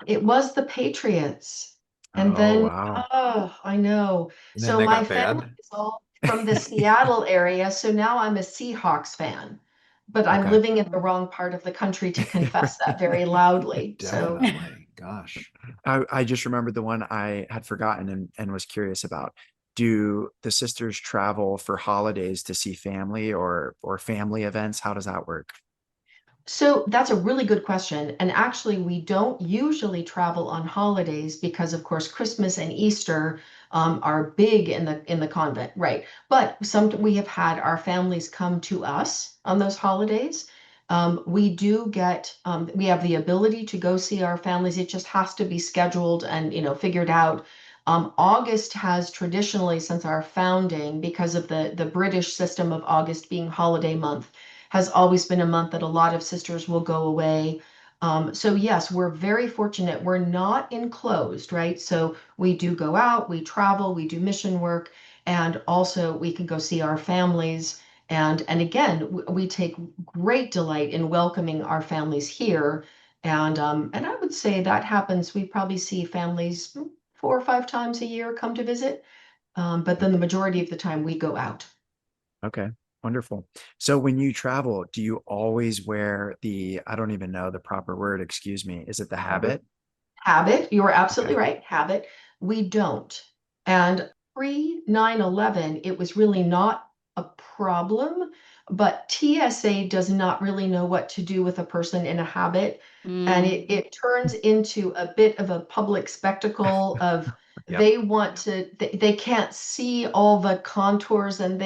It was the Patriots. And Oh, then, wow. oh, I know. And then So they my got family bad. is all from the Seattle area, so now I'm a Seahawks fan. But I'm Okay. living in the wrong part of the country to confess that very loudly. So Definitely. Gosh. I just remembered the one I had forgotten and was curious about. Do the sisters travel for holidays to see family or family events? How does that work? So that's a really good question. And actually, we don't usually travel on holidays because, of course, Christmas and Easter are big in the convent, right? But we have had our families come to us on those holidays. We have the ability to go see our families. It just has to be scheduled and figured out. August has traditionally, since our founding, because of the British system of August being holiday month, has always been a month that a lot of sisters will go away. So yes, we're very fortunate. We're not enclosed, right? So we do go out, we travel, we do mission work, and also we can go see our families. And again, we take great delight in welcoming our families here. And I would say that happens. We probably see families 4 or 5 times a year come to visit. But then the majority of the time we go out. Okay, wonderful. So when you travel, do you always wear I don't even know the proper word, excuse me. Is it the habit? Habit, you are absolutely Okay. right. Habit. We don't. And pre 9/11, it was really not a problem, but TSA does not really know what to do with a person in a habit. And Mm. it turns into a bit of a public spectacle of Yep. they can't see all the contours and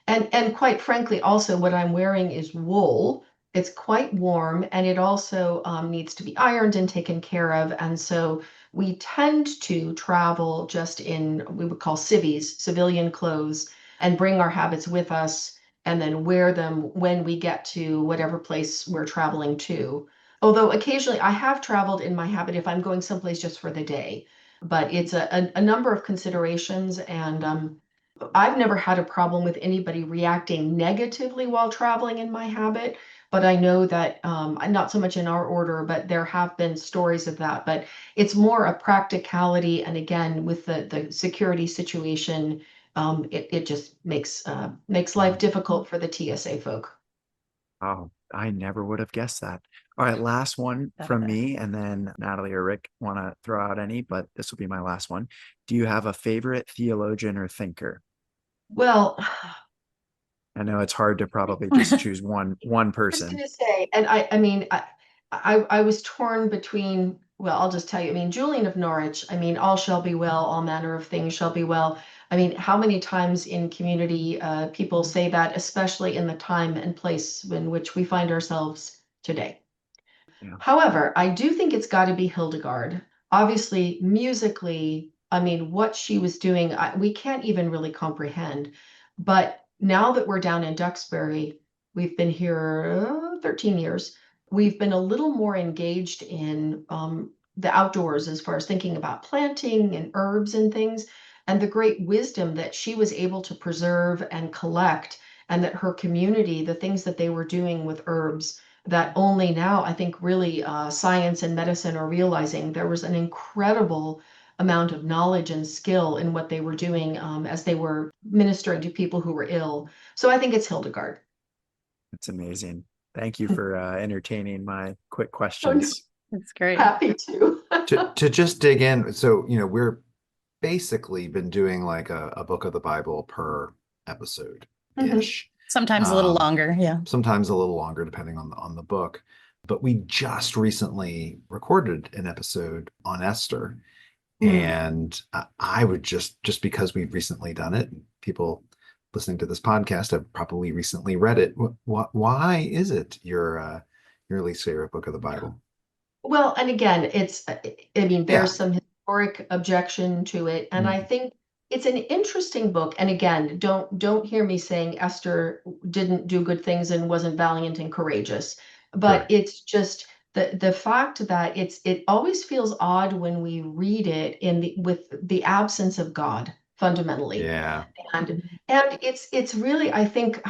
and quite frankly, also what I'm wearing is wool. It's quite warm and it also needs to be ironed and taken care of. And so we tend to travel just in we would call civvies, civilian clothes, and bring our habits with us and then wear them when we get to whatever place we're traveling to. Although occasionally I have traveled in my habit if I'm going someplace just for the day, but it's a number of considerations and I've never had a problem with anybody reacting negatively while traveling in my habit, but I know that not so much in our order, but there have been stories of that. But it's more a practicality, and again, with the security situation, it just makes life difficult for the TSA folk. Oh, I never would have guessed that. All right, last one from me, and then Natalie or Rick want to throw out any, but this will be my last one. Do you have a favorite theologian or thinker? Well, I know it's hard to probably just choose one I was person. going to say, and I mean, I was torn between, well, I'll just tell you, I mean, Julian of Norwich, I mean, all shall be well, all manner of things shall be well. I mean, how many times in community people say that, especially in the time and place in which we find ourselves today. Yeah. However, I do think it's got to be Hildegard. Obviously, musically, I mean, what she was doing, we can't even really comprehend. But now that we're down in Duxbury, we've been here 13 years. We've been a little more engaged in the outdoors as far as thinking about planting and herbs and things, and the great wisdom that she was able to preserve and collect, and that her community, the things that they were doing with herbs that only now I think really science and medicine are realizing there was an incredible amount of knowledge and skill in what they were doing as they were ministering to people who were ill. So I think it's Hildegard. That's amazing. Thank you for entertaining my quick Oh, no, questions. That's great. happy to. To just dig in, so we're basically been doing like a book of the Bible per episode ish. Sometimes a little longer. Yeah. Sometimes a little longer, depending on the book. But we just recently recorded an episode on Esther. And I would just because we've recently done it, people listening to this podcast have probably recently read it. Why is it your least favorite book of the Bible? Well, and again, it's, I mean, there's Yeah. some historic objection to it. And I think it's an interesting book. And again, don't hear me saying Esther didn't do good things and wasn't valiant and courageous. But Right. it's just the fact that it always feels odd when we read it with the absence of God fundamentally. Yeah. And it's really, I think,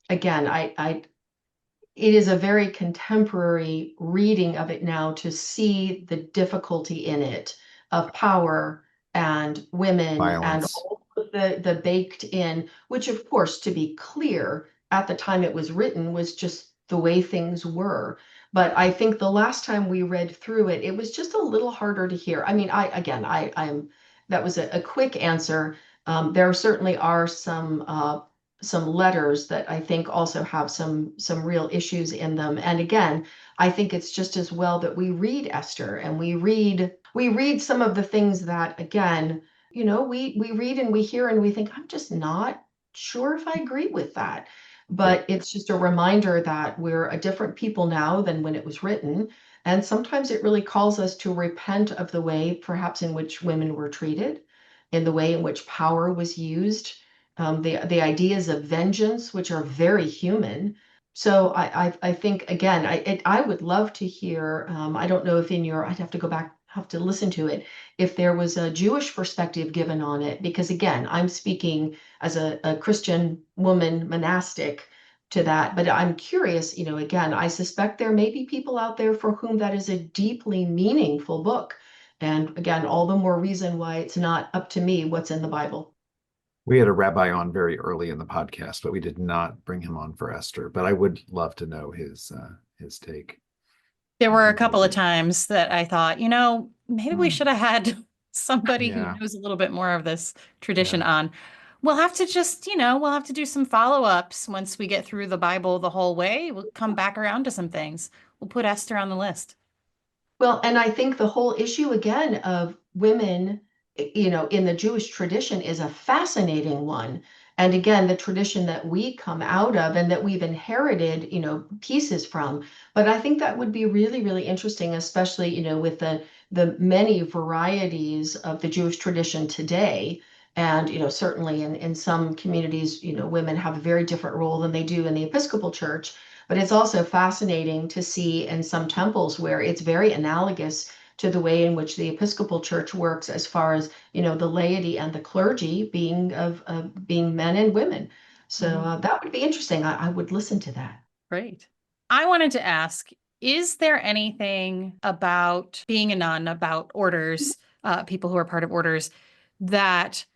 again, it is a very contemporary reading of it now to see the difficulty in it of power and women and Violence. all of the baked in, which of course, to be clear, at the time it was written was just the way things were. But I think the last time we read through it, it was just a little harder to hear. I mean, I'm that was a quick answer. There certainly are some letters that I think also have some real issues in them. And again, I think it's just as well that we read Esther and we read some of the things that, again, we read and we hear and we think, I'm just not sure if I agree with that. But it's just a reminder that we're a different people now than when it was written. And sometimes it really calls us to repent of the way perhaps in which women were treated, in the way in which power was used, the ideas of vengeance, which are very human. So I think again, I would love to hear. I don't know if I'd have to go back, have to listen to it, if there was a Jewish perspective given on it, because again, I'm speaking as a Christian woman, monastic to that. But I'm curious, again, I suspect there may be people out there for whom that is a deeply meaningful book. And again, all the more reason why it's not up to me what's in the Bible. We had a rabbi on very early in the podcast, but we did not bring him on for Esther. But I would love to know his take. There were a couple of times that I thought, maybe we should have had somebody who Yeah. knows a little bit more of this tradition on. We'll have to just, we'll have to do some follow-ups once we get through the Bible the whole way. We'll come back around to some things. We'll put Esther on the list. Well, and I think the whole issue again of women, in the Jewish tradition is a fascinating one. And again, the tradition that we come out of and that we've inherited, pieces from. But I think that would be really, really interesting, especially, with the many varieties of the Jewish tradition today. And, certainly in some communities, women have a very different role than they do in the Episcopal Church. But it's also fascinating to see in some temples where it's very analogous to the way in which the Episcopal Church works, as far as the laity and the clergy being being men and women. So that would be interesting. I would listen to that. Great. I wanted to ask, is there anything about being a nun, about orders, people who are part of orders, that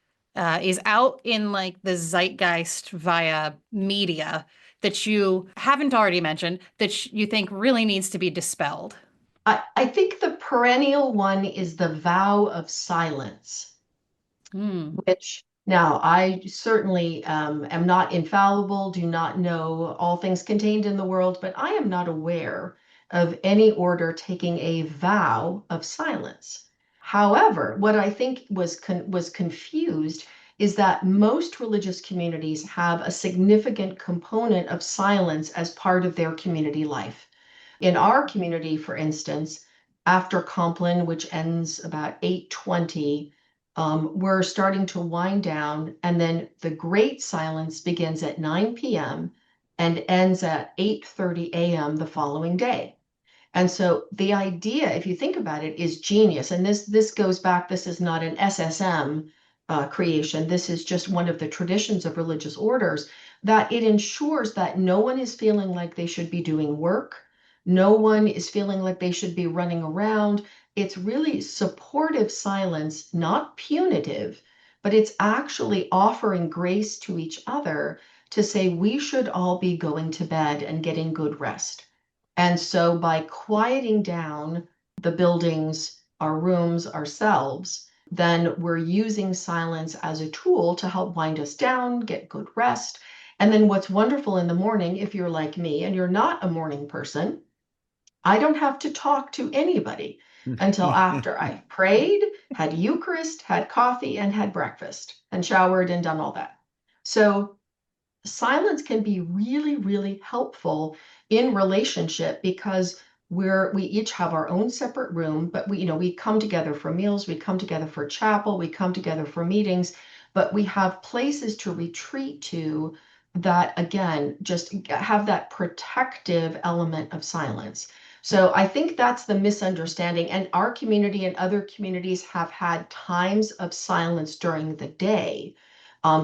is out in like the zeitgeist via media that you haven't already mentioned that you think really needs to be dispelled? I think the perennial one is the vow of silence, which now I certainly am not infallible, do not know all things contained in the world, but I am not aware of any order taking a vow of silence. However, what I think was confused is that most religious communities have a significant component of silence as part of their community life. In our community, for instance, after Compline, which ends about 8:20, we're starting to wind down, and then the great silence begins at 9 p.m. and ends at 8:30 a.m. the following day. And so the idea, if you think about it, is genius. And this goes back, this is not an SSM creation. This is just one of the traditions of religious orders, that it ensures that no one is feeling like they should be doing work. No one is feeling like they should be running around. It's really supportive silence, not punitive, but it's actually offering grace to each other to say we should all be going to bed and getting good rest. And so by quieting down the buildings, our rooms, ourselves, then we're using silence as a tool to help wind us down, get good rest. And then what's wonderful in the morning, if you're like me and you're not a morning person, I don't have to talk to anybody until after I've prayed, had Eucharist, had coffee, and had breakfast, and showered and done all that. So silence can be really, really helpful in relationship because we each have our own separate room, but we come together for meals, we come together for chapel, we come together for meetings, but we have places to retreat to that, again, just have that protective element of silence. So I think that's the misunderstanding. And our community and other communities have had times of silence during the day.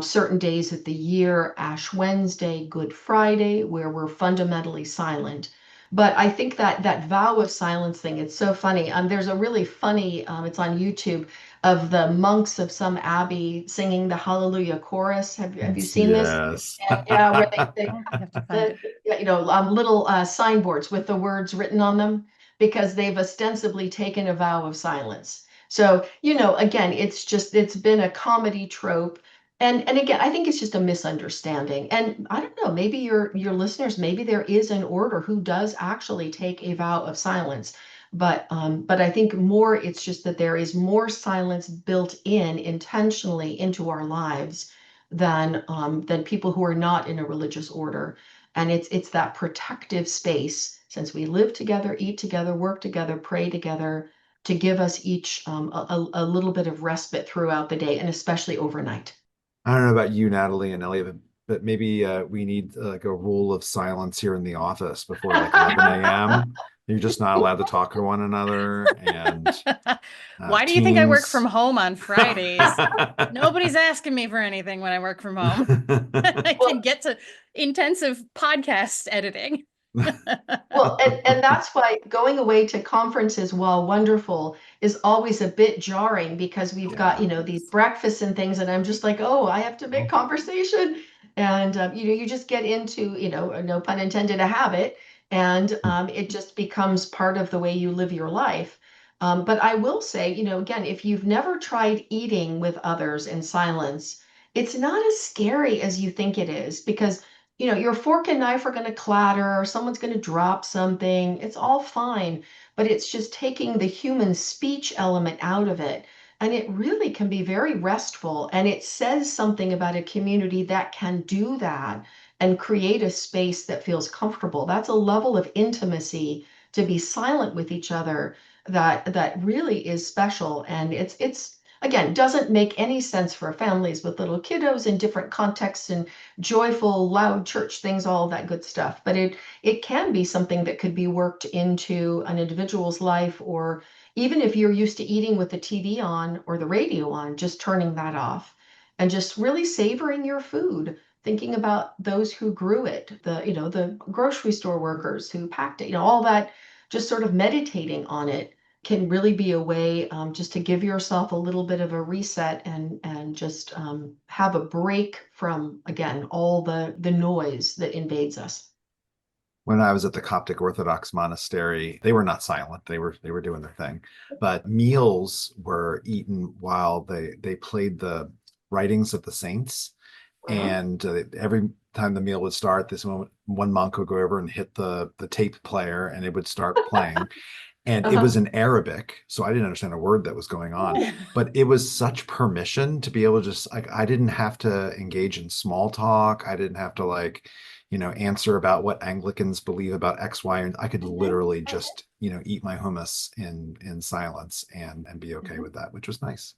Certain days of the year, Ash Wednesday, Good Friday, where we're fundamentally silent. But I think that vow of silence thing, it's so funny. There's a really funny, it's on YouTube, of the monks of some abbey singing the Hallelujah chorus. Have you seen this? Yes. Yeah, where they Oh, I have to find it. little signboards with the words written on them because they've ostensibly taken a vow of silence. So, again, it's been a comedy trope. And again, I think it's just a misunderstanding. And I don't know, maybe your listeners, maybe there is an order who does actually take a vow of silence. But I think more it's just that there is more silence built in intentionally into our lives than people who are not in a religious order. And it's that protective space, since we live together, eat together, work together, pray together, to give us each a little bit of respite throughout the day, and especially overnight. I don't know about you, Natalee and Elliot, but maybe we need like a rule of silence here in the office before like 11 a.m. You're just not allowed to talk to one another. And Why do you think I work teams. from home on Fridays? Nobody's asking me for anything when I work from home. I can get to intensive podcast editing. Well, and that's why going away to conferences, while wonderful, is always a bit jarring because we've got, these breakfasts and things, and I'm just like, oh, I have to make conversation. And, you just get into, no pun intended, a habit, and it just becomes part of the way you live your life. But I will say, again, if you've never tried eating with others in silence, it's not as scary as you think it is because your fork and knife are going to clatter, or someone's going to drop something. It's all fine, but it's just taking the human speech element out of it. And it really can be very restful. And it says something about a community that can do that and create a space that feels comfortable. That's a level of intimacy to be silent with each other that really is special. And it's again, doesn't make any sense for families with little kiddos in different contexts and joyful, loud church things, all that good stuff. But it can be something that could be worked into an individual's life, or even if you're used to eating with the TV on or the radio on, just turning that off and just really savoring your food, thinking about those who grew it, the grocery store workers who packed it, all that, just sort of meditating on it can really be a way just to give yourself a little bit of a reset and just have a break from, again, all the noise that invades us. When I was at the Coptic Orthodox monastery, they were not silent. They were doing their thing, but meals were eaten while they played the writings of the saints. And every time the meal would start, one monk would go over and hit the tape player, and it would start playing. And it was in Arabic, so I didn't understand a word that was going on. But it was such permission to be able to just like, I didn't have to engage in small talk. I didn't have to answer about what Anglicans believe about X, Y, and I could literally just, eat my hummus in silence and be okay with that, which was nice.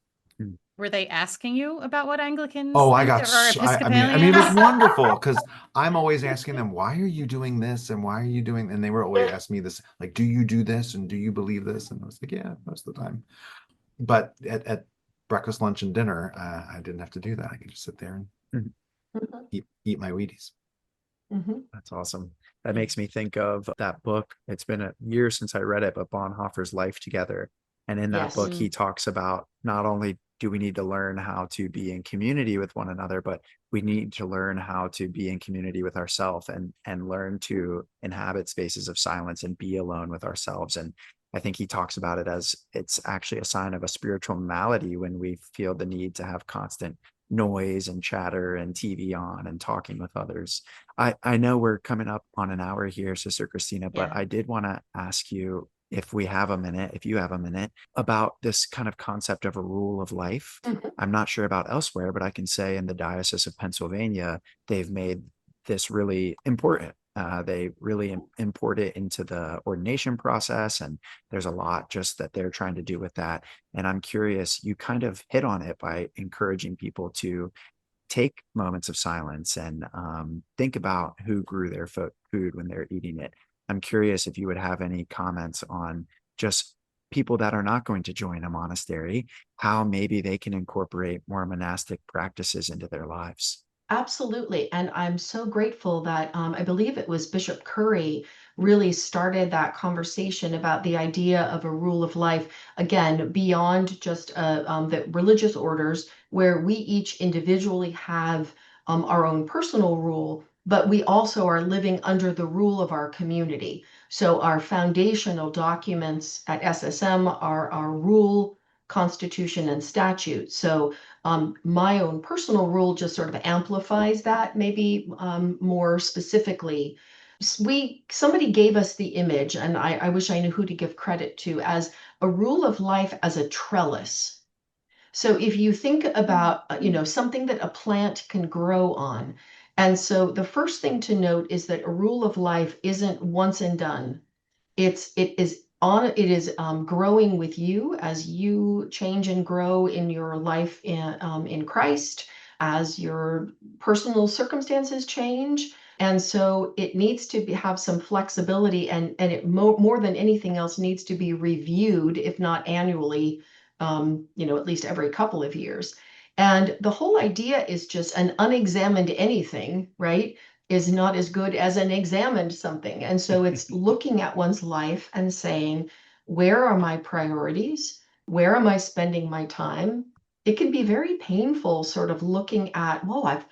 Were they asking you about what Anglicans Oh, think, or I mean, it was Episcopalians? wonderful because I'm always asking them, why are you doing this? And why are you doing, and they were always asking me this, like, do you do this? And do you believe this? And I was like, yeah, most of the time. But at breakfast, lunch, and dinner, I didn't have to do that. I could just sit there and eat my Wheaties. That's awesome. That makes me think of that book. It's been a year since I read it, but Bonhoeffer's Life Together. And in that book, he talks about not only do we need to learn how to be in community with one another, but we need to learn how to be in community with ourselves and learn to inhabit spaces of silence and be alone with ourselves. And I think he talks about it as it's actually a sign of a spiritual malady when we feel the need to have constant noise and chatter and TV on and talking with others. I know we're coming up on an hour here, Sister Kristina, but I did want to ask you if you have a minute, about this kind of concept of a rule of life. I'm not sure about elsewhere, but I can say in the Diocese of Pennsylvania, they've made this really important. They really import it into the ordination process, and there's a lot just that they're trying to do with that. And I'm curious, you kind of hit on it by encouraging people to take moments of silence and think about who grew their food when they're eating it. I'm curious if you would have any comments on just people that are not going to join a monastery, how maybe they can incorporate more monastic practices into their lives. Absolutely. And I'm so grateful that I believe it was Bishop Curry really started that conversation about the idea of a rule of life, again, beyond just the religious orders, where we each individually have our own personal rule, but we also are living under the rule of our community. So our foundational documents at SSM are our rule, constitution, and statute. So my own personal rule just sort of amplifies that, maybe more specifically. Somebody gave us the image, and I wish I knew who to give credit to, as a rule of life as a trellis. So if you think about, something that a plant can grow on. And so the first thing to note is that a rule of life isn't once and done. It is growing with you as you change and grow in your life in Christ, as your personal circumstances change. And so it needs to have some flexibility, and it more than anything else needs to be reviewed, if not annually, at least every couple of years. And the whole idea is just an unexamined anything, right, is not as good as an examined something. And so it's looking at one's life and saying, where are my priorities? Where am I spending my time? It can be very painful sort of looking at, well,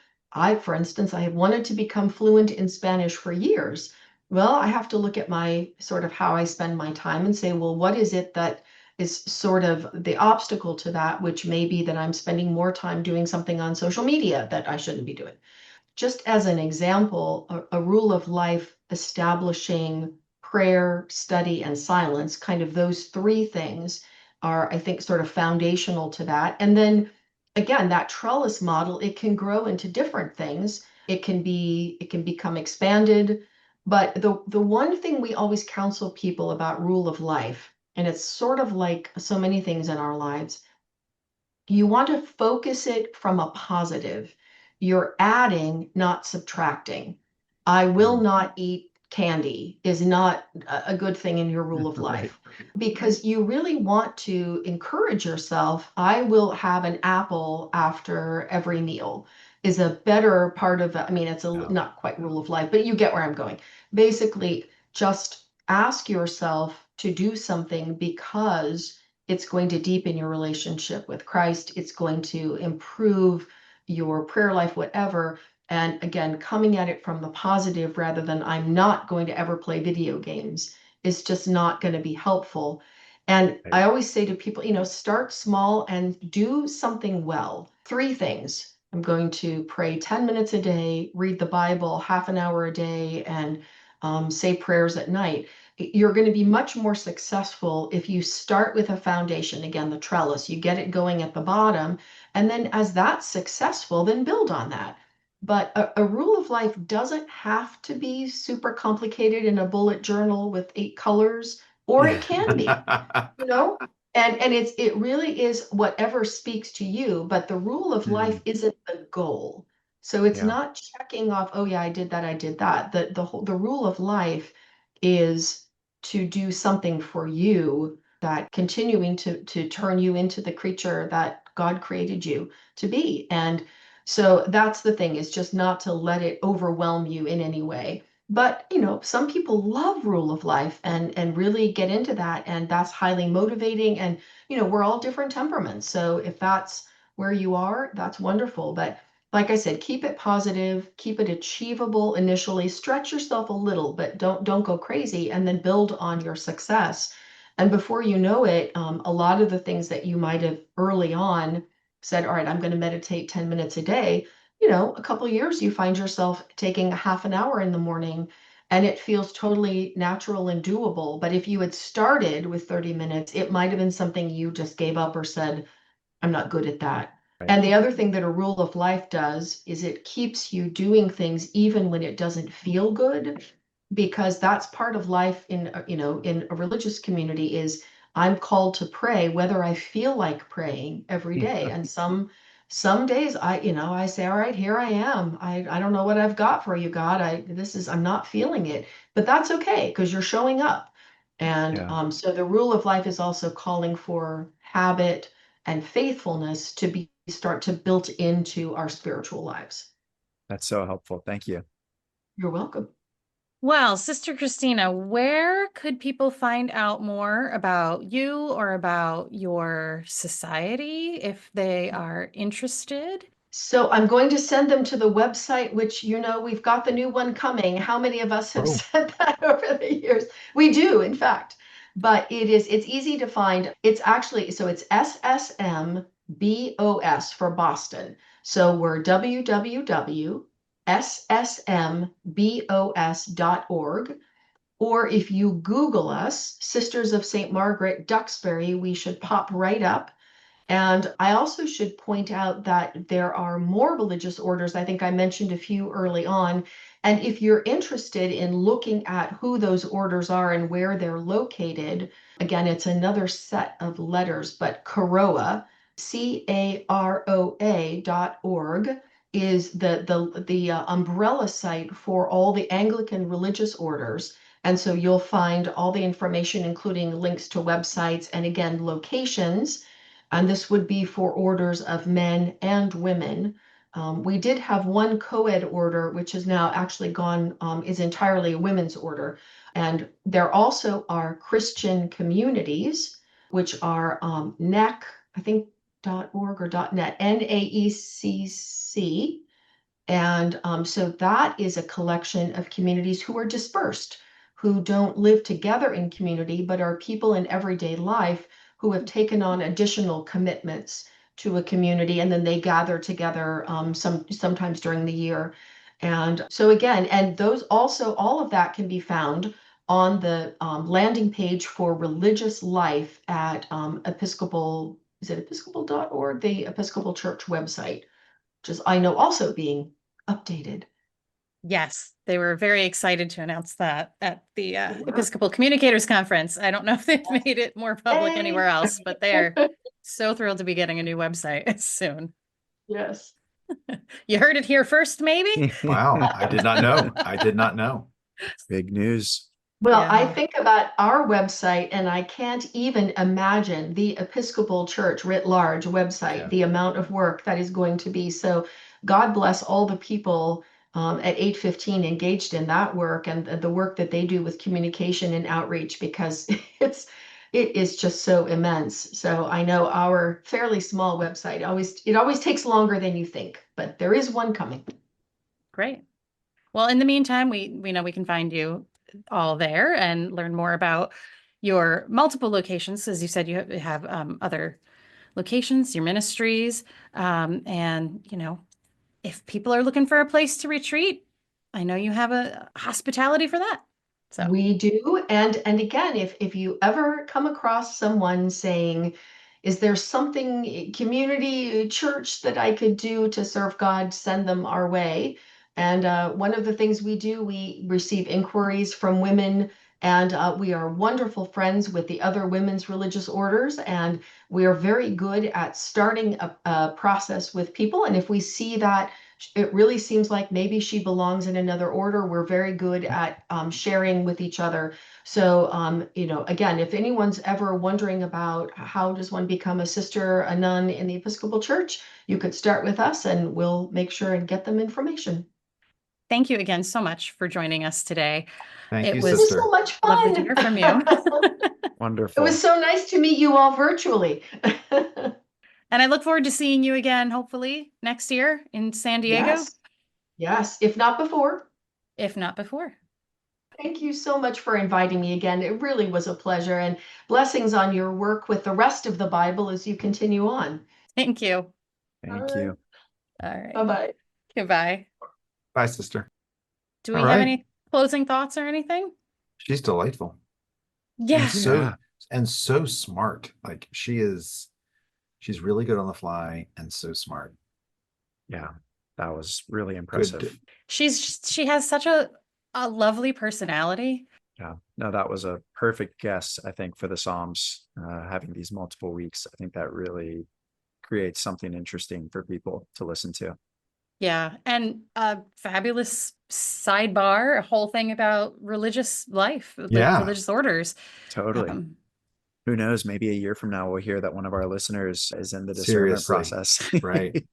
for instance, I have wanted to become fluent in Spanish for years. Well, I have to look at my sort of how I spend my time and say, well, what is it that is sort of the obstacle to that, which may be that I'm spending more time doing something on social media that I shouldn't be doing. Just as an example, a rule of life establishing prayer, study, and silence, kind of those three things are, I think, sort of foundational to that. And then again, that trellis model, it can grow into different things. It can become expanded. But the one thing we always counsel people about rule of life, and it's sort of like so many things in our lives, you want to focus it from a positive. You're adding, not subtracting. I will not eat candy is not a good thing in your rule of life, because you really want to encourage yourself. I will have an apple after every meal is a better part of it. I mean, it's not quite rule of life, but you get where I'm going. Basically, just ask yourself to do something because it's going to deepen your relationship with Christ. It's going to improve your prayer life, whatever. And again, coming at it from the positive rather than I'm not going to ever play video games is just not going to be helpful. And I always say to people, start small and do something well. Three things. I'm going to pray 10 minutes a day, read the Bible half an hour a day, and say prayers at night. You're going to be much more successful if you start with a foundation. Again, the trellis, you get it going at the bottom. And then as that's successful, then build on that. But a rule of life doesn't have to be super complicated in a bullet journal with 8 colors, or it can be, you know? And it really is whatever speaks to you, but the rule of life isn't the goal. So it's Yeah. not checking off, oh yeah, I did that, I did that. The rule of life is to do something for you that continuing to turn you into the creature that God created you to be. And so that's the thing, is just not to let it overwhelm you in any way. But some people love rule of life and really get into that, and that's highly motivating. And we're all different temperaments. So if that's where you are, that's wonderful. But like I said, keep it positive, keep it achievable initially, stretch yourself a little, but don't go crazy, and then build on your success. And before you know it, a lot of the things that you might have early on said, all right, I'm going to meditate 10 minutes a day, a couple of years, you find yourself taking a half an hour in the morning, and it feels totally natural and doable. But if you had started with 30 minutes, it might have been something you just gave up or said, I'm not good at that. Right. And the other thing that a rule of life does is it keeps you doing things even when it doesn't feel good, because that's part of life in a religious community. Is I'm called to pray whether I feel like praying every day. And some days I say, all right, here I am. I don't know what I've got for you, God. I'm not feeling it, but that's okay, because you're showing up. And Yeah. so the rule of life is also calling for habit and faithfulness to start to build into our spiritual lives. That's so helpful. Thank you. You're welcome. Well, Sister Kristina, where could people find out more about you or about your society if they are interested? So I'm going to send them to the website, which, we've got the new one coming. How many of us have said that over the years? We do, in fact. But it's easy to find. It's actually, so it's SSMBOS for Boston. So we're www.ssmbos.org. Or if you Google us, Sisters of St. Margaret, Duxbury, we should pop right up. And I also should point out that there are more religious orders. I think I mentioned a few early on. And if you're interested in looking at who those orders are and where they're located, again, it's another set of letters, but Caroa, CAROA.org is the umbrella site for all the Anglican religious orders. And so you'll find all the information, including links to websites and, again, locations. And this would be for orders of men and women. We did have one co-ed order, which has now actually gone, is entirely a women's order. And there also are Christian communities, which are NEC, I think .org or .net, NAECC. And so that is a collection of communities who are dispersed, who don't live together in community, but are people in everyday life who have taken on additional commitments to a community, and then they gather together sometimes during the year. And so again, and those also, all of that can be found on the landing page for religious life at Episcopal, is it episcopal.org, the Episcopal Church website, which is, I know, also being updated. Yes, they were very excited to announce that at the Episcopal Communicators Conference. I don't know if they've made it more public anywhere else, but they're so thrilled to be getting a new website soon. Yes. You heard it here first, maybe? Wow, I did not know. Big news. Well, Yeah. I think about our website, and I can't even imagine the Episcopal Church writ large website, the amount of work that is going to be. So God bless all the people at 815 engaged in that work and the work that they do with communication and outreach, because it is just so immense. So I know our fairly small website it always takes longer than you think, but there is one coming. Great. Well, in the meantime, we know we can find you all there and learn more about your multiple locations. As you said, you have other locations, your ministries, and if people are looking for a place to retreat, I know you have a hospitality for that. So we do. And again, if you ever come across someone saying, is there something community church that I could do to serve God, send them our way. And one of the things we do, we receive inquiries from women, and we are wonderful friends with the other women's religious orders, and we are very good at starting a process with people. And if we see that it really seems like maybe she belongs in another order, we're very good at sharing with each other. So, again, if anyone's ever wondering about how does one become a sister, a nun in the Episcopal Church, you could start with us and we'll make sure and get them information. thank you again so much for joining us today. Thank It you, was It was sister. so much lovely to fun. hear from you. It Wonderful. was so nice to meet you all virtually. And I look forward to seeing you again, hopefully next year in San Diego, Yes. Yes, if not before. if not before. Thank you so much for inviting me again. It really was a pleasure, and blessings on your work with the rest of the Bible as you continue on. Thank you. Thank you. All right. Bye-bye. Goodbye. Bye, sister. Do we All have right. any closing thoughts or anything? She's delightful. Yeah. And so Yeah. and so smart. Like she's really good on the fly and so smart. Yeah. That was really impressive. She has such a lovely personality. Yeah. No, that was a perfect guess, I think, for the Psalms, having these multiple weeks. I think that really creates something interesting for people to listen to. Yeah. And a fabulous sidebar, a whole thing about religious life, like Yeah. religious orders. Totally. Who knows? Maybe a year from now, we'll hear that one of our listeners is in the discernment Seriously. process. Right.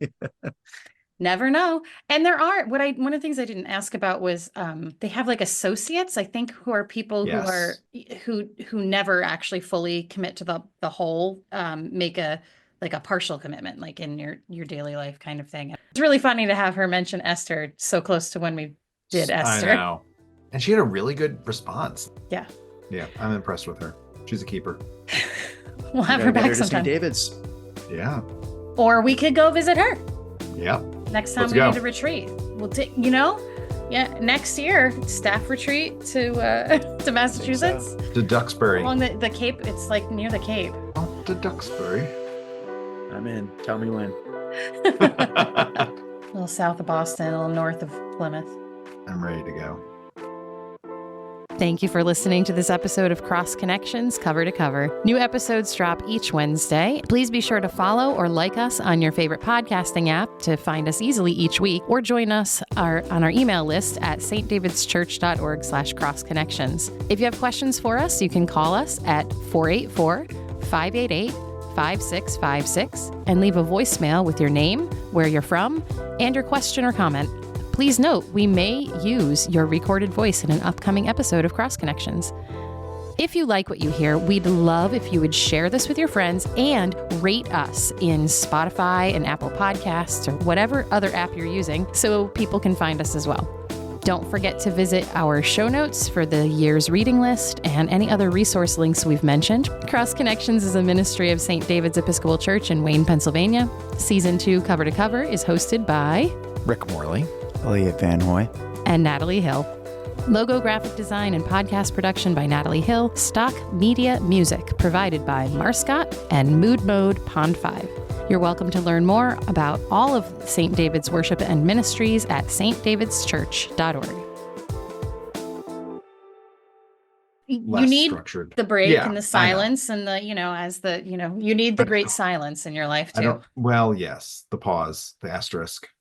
Never know. And there are one of the things I didn't ask about was they have like associates, I think, who are people Yes. who never actually fully commit to the whole, make a partial commitment, like in your daily life kind of thing. It's really funny to have her mention Esther so close to when we did Esther. I know. And she had a really good response. Yeah. Yeah. I'm impressed with her. She's a keeper. We'll have You her gotta get back to St. sometime. David's. Yeah. Or we could go visit her Yeah. next time Let's we go. need a retreat. We'll take, next year, staff retreat to to Massachusetts. To Duxbury. Along the Cape. It's like near the Cape. Oh, to Duxbury. I'm in. Tell me when. A little south of Boston, a little north of Plymouth. I'm ready to go. Thank you for listening to this episode of Cross Connections Cover to Cover. New episodes drop each Wednesday. Please be sure to follow or like us on your favorite podcasting app to find us easily each week, or join us on our email list at stdavidschurch.org/crossconnections. If you have questions for us, you can call us at 484-588-5656 and leave a voicemail with your name, where you're from, and your question or comment. Please note, we may use your recorded voice in an upcoming episode of Cross Connections. If you like what you hear, we'd love if you would share this with your friends and rate us in Spotify and Apple Podcasts or whatever other app you're using so people can find us as well. Don't forget to visit our show notes for the year's reading list and any other resource links we've mentioned. Cross Connections is a ministry of St. David's Episcopal Church in Wayne, Pennsylvania. Season 2 Cover to Cover is hosted by Rick Morley. Elliot VanHoy. and Natalee Hill. Logo graphic design and podcast production by Natalee Hill. Stock media music provided by Marscott and MoodMode Pond 5. You're welcome to learn more about all of St. David's worship and ministries at stdavidschurch.org. You need structured. the break Yeah, and the I know. silence and you need the great silence in your life too. Well, yes, the pause, the asterisk.